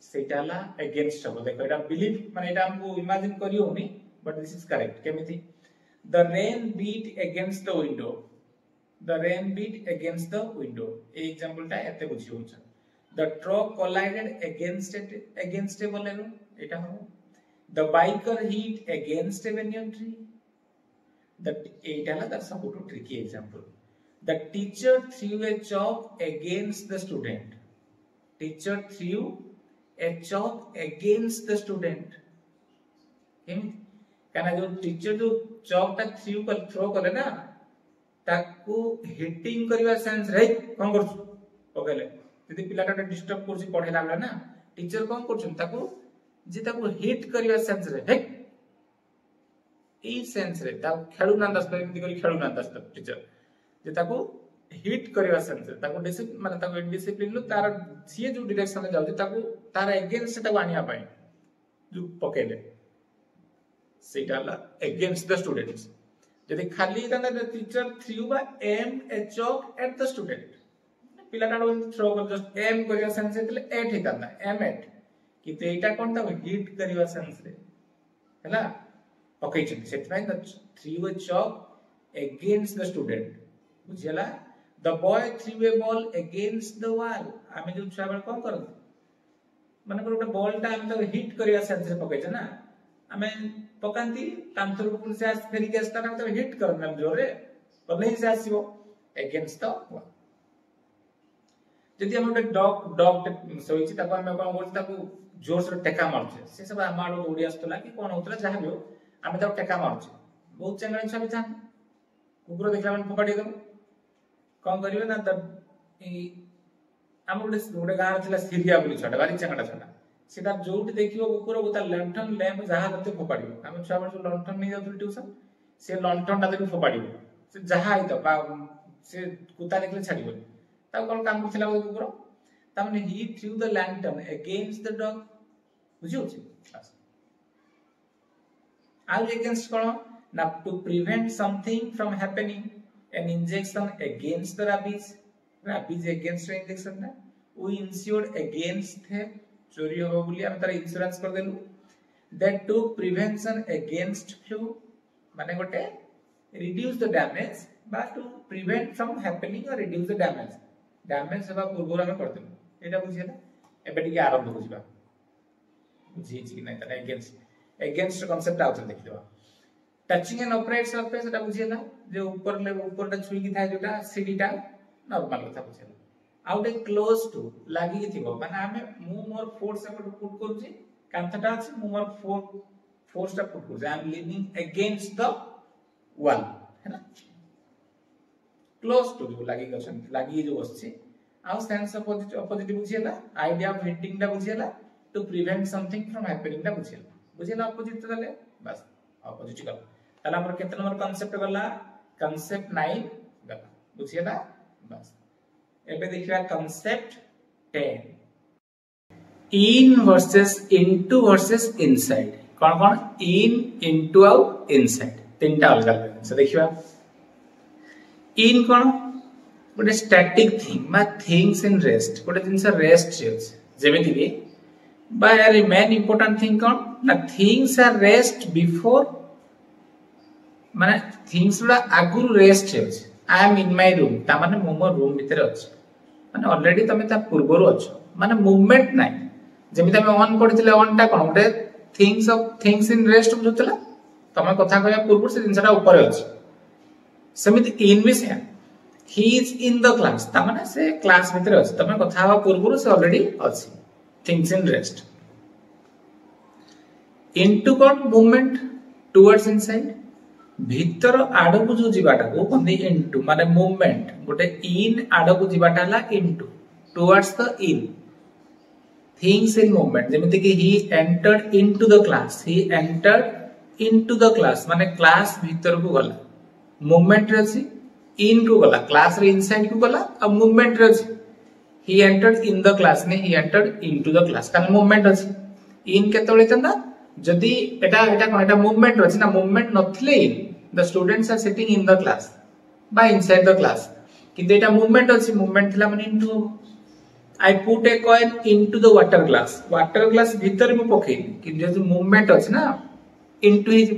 सेटाला अगेंस्ट हो देखो एटा बिलीव माने एटा हमको इमेजिन करियो होनी बट दिस इज करेक्ट केमिति the rain beat against the window a example ता एते बुझियो छ the truck collided against a Bolero एटा हो the biker hit against a banyan tree that एटाला that's a too tricky example the teacher threw a chalk against the student कहना जो टीचर जो चॉक ता थ्रो करे ना ताकू हिटिंग करबा सेंस रे कोन करछु पकेले यदि पिलाटा डिस्टर्ब करछि पढेला बेला ना टीचर कोन करछु ताकू जे ताकू हिट करबा सेंस रे हे ई सेंस रे ता खेलु ना दस एमति करी खेलु ना दस टीचर जे ताकू हिट करबा सेंस रे ताकू डिसिप्लिन माने ताकू डिसिप्लिन लो तार सी जो डायरेक्शन में जाउची ताकू तार अगेंस्ट ताकू आनिया पाए जो पकेले सेटाला अगेंस्ट द स्टूडेंट्स यदि खाली तना द टीचर थ्रू बा um a chalk at the student पिलाटा थ्रो कर जस्ट एम करिया सेंस एतले एट हिताना एम एट किते एटा कोन ता हिट करिया सेंस रे हैला ओके छी सेट fine the threw a chalk against the student बुझियला the boy threw a ball against the wall आमे जो छुआ बेल कोन करन माने को ଗୋଟେ बॉल टा हम तो हिट करिया सेंस रे पकै छ ना आमे पकांती कांथर पुन से फेरी के स्टार तो हिट करना जोरे पर नहीं से आसीबो अगेंस्ट द वॉल जदि हम डॉग सोइछि ताको हम कोन बोलछि ताको जोर से टेका मारछे से सब आमाडो दौड़ी आस्तला कि कोन होतला जहा भी आमे ताको टेका मारछे बहुत चंगड़ा छबि था कुकुर देखला मन फोपाडी दो कोन करिवे ना त ई हम गोटे गाँव थिला सिरिया बोली छटा बारी चंगड़ा छटा सेटा जोट देखियो कुकुर गोता लंठन लैंप जहा करते फोपाडियो हम छुआ बड़ लंठन नहीं जातु ट्यूशन से लंठन ता देखि फोपाडियो से जहा आई तो से कुत्ता देखले छाडिबो ता कोन काम करथिला कुकुर ता माने he threw the lantern against the dog बुझियो छी आउ अगेंस्ट कोन ना to prevent something from happening an injection against the rabies against injection ना वी इंश्योर्ड अगेंस्ट है चोरी हो बोली हम तार इंश्योरेंस कर देलु that to prevention against flu माने गोटे रिड्यूस द डैमेज बा टू प्रिवेंट फ्रॉम हैपनिंग और रिड्यूस द डैमेज सेवा पूर्व हम कर देलु एटा बुझियला एबे टिके आरंभ बुझिबा बुझी छी नै त अगेंस्ट कांसेप्ट आउत देखि देबा टचिंग एन ऑपरेट सरफेस एटा बुझियला जे ऊपर टा छुई की थाय जोटा सीडीटा नॉर्मल कथा बुझियला आउट ए क्लोज टू लागी थिबो माने हमें मु मोर फोर्स से पुट करू छी कांथटा अछि मु मोर फोर्स टा पुट करू I am leaning against the wall है ना क्लोज टू जो लागी जो बसछि आउ सेंस अपोजिट बुझियला आइडिया ऑफ हिटिंग दा बुझियला to prevent something from happening दा बुझियला अपोजिट तले बस अपोजिट गला तला हमर केते नंबर कांसेप्ट गला कांसेप्ट 9 गला बुझियला बस एबे देखिबा concept 10 in versus into versus inside cone in into आउ इनसाइड तीनटा अलग से देखिबा इन कोन गोटे स्टैटिक थिंग मा थिंग्स इन रेस्ट गोटे जिंस रेस्ट छै जेमिति कि बाय मेन इंपोर्टेंट थिंग कोन ना थिंग्स आर रेस्ट बिफोर माने थिंग्स बडा आगुर रेस्ट छै आई एम इन माय रूम ता माने मो रूम भीतर अछि माने ऑलरेडी तमे ता पूर्वरो अछ माने मूवमेंट नाही जेमिति हम ऑन पढितले ऑन टा कोन गोटे थिंग्स इन रेस्ट बुझुतला तमे कथा कहया पूर्व से जिनसटा ऊपर अछि समिति इन भी से he is in the class ता माने से क्लास भीतर अछि तमे कथा हवा पूर्व से ऑलरेडी अछि things in rest into cone movement towards inside भीतर आडकु जो जीवाटा को कोनी इनटू माने मूवमेंट गोटे इन आडकु जीवाटा हला into towards the in things in movement जेमिति कि he entered into the class he entered into the class माने क्लास भीतर को गला मूवमेंट रछि इन को गला क्लास रे इनसाइड को गला आ मूवमेंट रछि he entered in the class ने he entered into the class कान मूवमेंट रछि इन केतोले तंदा जदी एटा मूवमेंट रछि ना मूवमेंट नथिले in the students are sitting in the class बा इनसाइड द क्लास किंतु एटा मूवमेंट अछि मूवमेंट थिला माने into I put a coin into the water glass भीतर में पके कि जो मूवमेंट अछि ना into his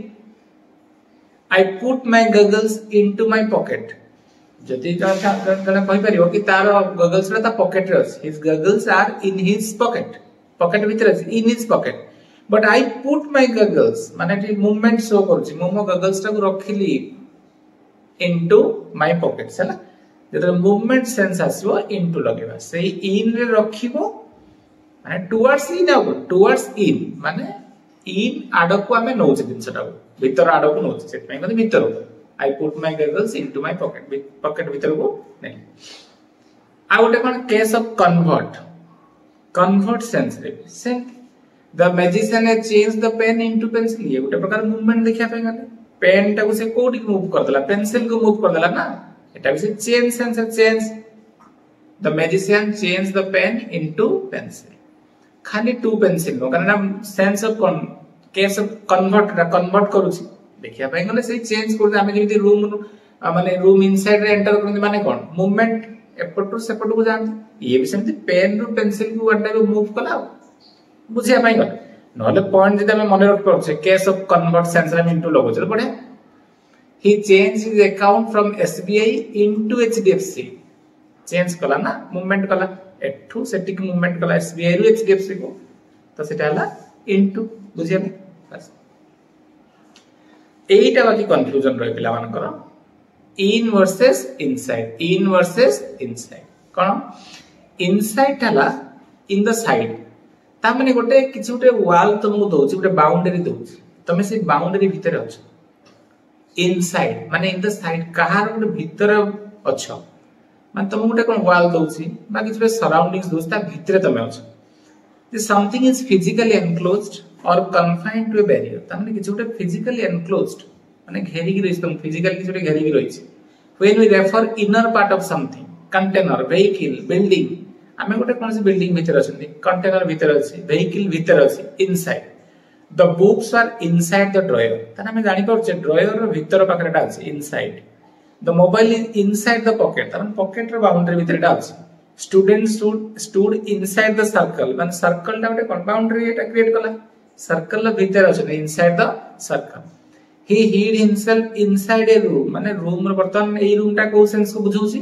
I put my goggles into my pocket जति जने कहि परियो कि तार goggles रा ता पॉकेट रे अछि his goggles are in his pocket भीतर अछि in his pocket but I put my goggles माने कि मूवमेंट शो करछि मो goggles टा को रखिली into my pockets हैला जदर मूवमेंट सेंस आसीबो इनटू लगेबा सेही इन रे रखिबो माने टुवर्ड्स इन माने इन आडको हमें नोचे दिनसटा भीतर आडको नोचे सेट में माने भीतर I put my goggles into my pocket भीतर को नहीं आ गोटे कोन केस ऑफ कन्वर्ट सेंस रे से the magician has change the pen into pencil ये गोटे प्रकार मूवमेंट देखिया पे गले पेन टा को से कोडी मूव कर देला पेंसिल को मूव कर देला ना It is a change sense of change. The magician changed the pen into pencil. खाली टू पेंसिल नो कारण sense of case of convert करूची देखिया पाई गले से चेंज करते हमें जेमिति रूम माने रूम इनसाइड रे एंटर करते माने कोन मूवमेंट एपट टू सेपट को जानते ये भी सेमिति पेन रो पेंसिल को वन टाइप मूव कला बुझिया पाई गले नले पॉइंट जेता हम मने रख परछे केस ऑफ कन्वर्ट सेंस रे इनटू लगो चल पड़े He changed his account from SBI into HDFC. Change कला ना मूवमेंट कला एठू सेटिक मूवमेंट कला SBI रु HDFC को तो सेटा हला into बुझिया बस एटा बाकी कंफ्यूजन रही पिला मानकर इन वर्सेस इनसाइड कोन इनसाइड हला इन द साइड ता माने गोटे किछ गोटे वॉल तुमको दोछि गोटे बाउंड्री दोछि तमे से बाउंड्री भीतर अछ इनसाइड माने इन द साइड कहार गोटे भीतर अछ माने तुम गोटे कोन वॉल दोछि बाकी जे सराउंडिंग्स दोछि ता भीतर तमे अछ this something is physically enclosed और कन्फाइंड टू अ बैरियर ता माने किछ गोटे फिजिकली एनक्लोज्ड माने घेरी की रहिछ तुम फिजिकली किछ गोटे घेरी की रहिछ when we refer inner part of something container vehicle building आमे गोटे कोन से बिल्डिंग भीतर अछन कंटेनर भीतर अछि व्हीकल भीतर अछि inside The books are inside the drawer. ताना हमें जानी पड़छे ड्रॉयर रो भीतर पाकरेटा अछि inside. The mobile is inside the pocket. ताना पॉकेट रो बाउंड्री भीतरटा अछि. Students stood inside the circle. माने सर्कल टा गोटे बाउंड्री एटा क्रिएट कला. सर्कल रो भीतर अछि inside the circle. He hid himself inside a room. माने रूम रो बर्तन एई रूम टा को सेंस को बुझौछि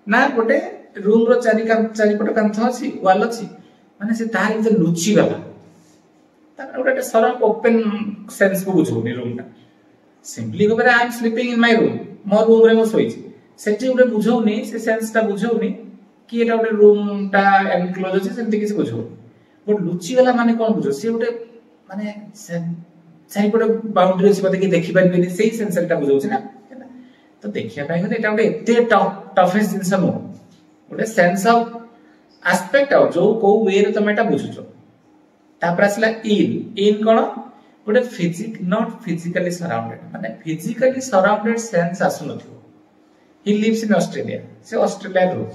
ना गोटे रूम रो चारि पट कांथ अछि वॉल अछि माने से तार भीतर लुचि गला गोटे सरल ओपन सेंस को बुझौनी रूम टा सिंपली को I am sleeping in my room मो रूम रे मो सोइछि सेठी गोटे बुझौनी से सेंस टा बुझौनी कि एटा गोटे रूम टा एनक्लोज अछि सेंति किछ बुझौनी बट लुचि गला माने कोन बुझो से गोटे माने चाहि गोटे बाउंड्री अछि बते कि देखि पाइबेनी सेही सेंस टा बुझौछि ना तो देखिया पाइ गले एटा गोटे एते टफेस्ट जिंस नो गोटे सेंस ऑफ एस्पेक्ट ऑफ जो को वे रे तमेटा बुझुछो तापर असला इन कोन गोटे नॉट फिजिकली सराउंडेड माने फिजिकली सराउंडेड सेंस आसु नथियो ही लिव्स इन ऑस्ट्रेलिया से ऑस्ट्रेलिया रो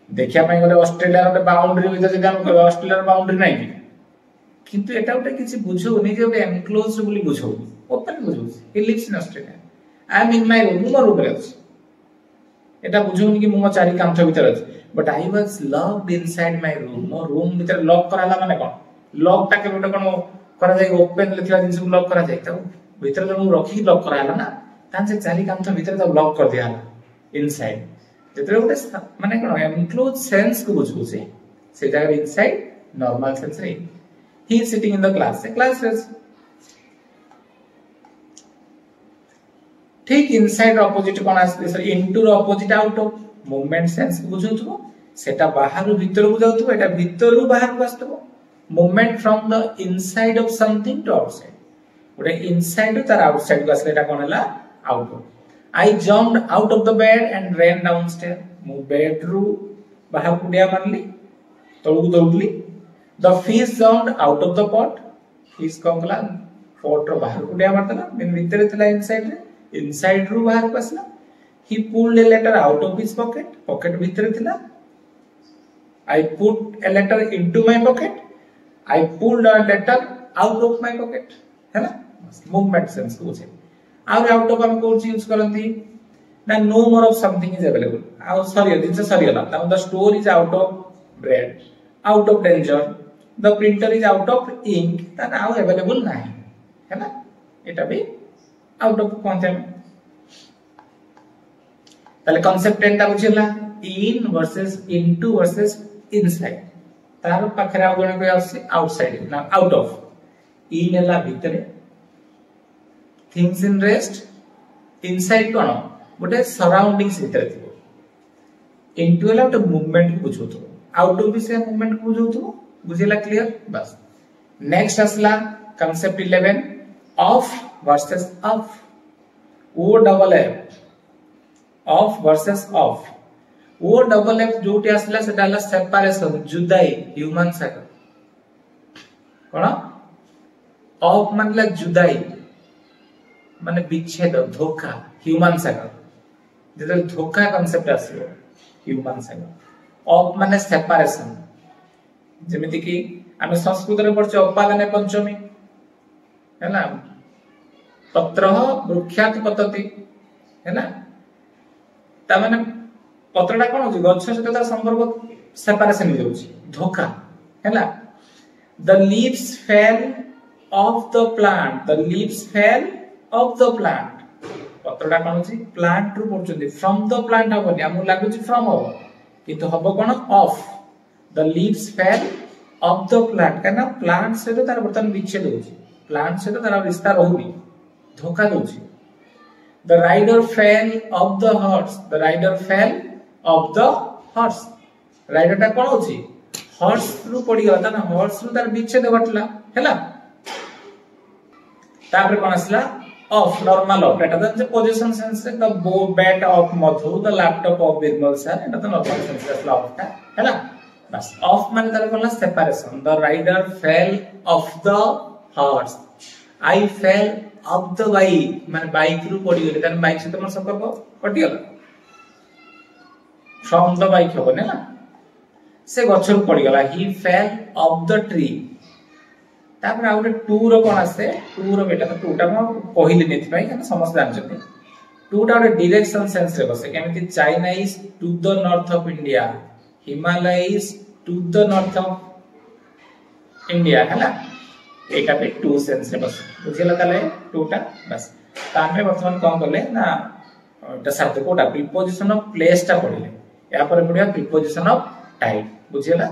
देखिया पाइ गले ऑस्ट्रेलिया रो बाउंड्री भीतर जे हम ऑस्ट्रेलिया रो बाउंड्री नै किंतु एटा गोटे किछि बुझो नै जे गोटे एनक्लोज बोली बुझो ओपन बुझो he lives in Australia I am in my room मो रूम रे अछि एटा बुझोनी कि मो चारि कांथ भीतर अछि but I was locked inside my room मो रूम भीतर लॉक कराला माने कोन लॉक टा के गोटे कोन करा जाय ओपन लेथिला जिंस को लॉक करा जाय त भीतर जो रखी लॉक कराला ना तान से चारि कांथ भीतर तो लॉक कर दिया इनसाइड जेतरे गोटे माने कोन एनक्लोज सेंस को बुझू से से जगह इनसाइड नॉर्मल सेंस रे he is sitting in the class से क्लास रे ठीक इनसाइड ऑपोजिट कोन आसे इनटू रो opposite out of movement sense बुझुथबो सेटा बाहर भीतर को जाउथबो एटा भीतर रु बाहर को आस्तबो movement from the inside of something to outside ओटे इनसाइड तार आउटसाइड को आसले एटा कोन हला out of I jumped out of the bed and ran downstair मु बेड रु बाहर को डिया मारली तळु दौड़ली the fish jumped out of the pot fish कोन कला पॉट रो बाहर को डिया मारतला बिन भीतर थिला इनसाइड रे इनसाइड रु बाहर को आसला he pulled a letter out of his pocket pocket भीतर थिला I put a letter into my pocket I pulled a letter out of my pocket है ना मूवमेंट सेंस को छै और आउट ऑफ हम कोन यूज करंती ना no more of something is available ah sorry this sorry होला the store is out of bread out of danger the printer is out of ink ता नाउ अवेलेबल नाही है ना एटा भी आउट ऑफ कॉन्सेप्ट ताले कांसेप्ट एंटा बुझिला in versus into versus inside तार पाखरे आ गण को आउटसाइड ना आउट ऑफ इन एला भीतर थिंग्स इन रेस्ट इनसाइड कोन गोटे सराउंडिंग्स भीतर थिबो इनटू एला गोटे मूवमेंट को बुझोतो आउट ऑफ भी से मूवमेंट को बुझोतो बुझिला क्लियर बस नेक्स्ट असला concept 11 of versus off O double F of versus off O double F जोटी आसला सेटा हला सेपरेशन जुदाई ह्यूमन साइकिल कोन ऑफ मानला जुदाई माने विच्छेद धोखा ह्यूमन साइकिल जेते धोखा कांसेप्ट आसीबो ह्यूमन साइकिल ऑफ माने सेपरेशन जेमिति कि आमे संस्कृत रे पढछ उपादाने पंचमी हैना पत्रः वृक्षात् पतति हैना ता माने पत्रडा कोन होची गछ सहित तार संपर्क सेपरेशन हो जाउची धोखा हैला the leaves fell off the plant the leaves fell off the plant पत्रडा कोन होची प्लांट रु पडचंदी फ्रॉम द प्लांट हबनी हमु लागुची फ्रॉम हो किंतु हबो कोन off the leaves fell off the plant काना प्लांट सहित तार बर्तन विच्छेद होची प्लांट सहित तार विस्तार होउनी धोखा दोची The rider fell off the horse. The rider fell off the horse. Rider टा कोन होची horse रु पड़ी गला ना horse रु तार विच्छेद घटला हैला तापर कोन असला ऑफ नॉर्मल ऑफ एटा the position sense the bat of Madhu the laptop of Birmal sir एटा द नॉर्मल सेंस असला ऑफ टा हैला बस ऑफ माने तार कोन separation the rider fell off the horse I fell off the bike माने बाइक रु पड़ी गेले तन बाइक से तमर संपर्क कटि गेला फ्रॉम द बाइक हो ना से गछ रु पड़ी गेला ही फेल ऑफ द ट्री तापर आ गोटे टू रो कोन आसे टू रो बेटा टू टा हम कहिली नेथि भाई कने समस्त जानछथि टू टा गोटे डायरेक्शन सेंस रे बसे केमिति China is to the north of India Himalaya is to the north of India हैला एटा पे टू सेंस रे बस बुझिला ताले टू टा बस तामे वर्तमान कोन करले ना ता शब्द कोटा प्रीपोजिशन ऑफ प्लेस टा पढिले या पर पढिया प्रीपोजिशन ऑफ टाइम बुझिला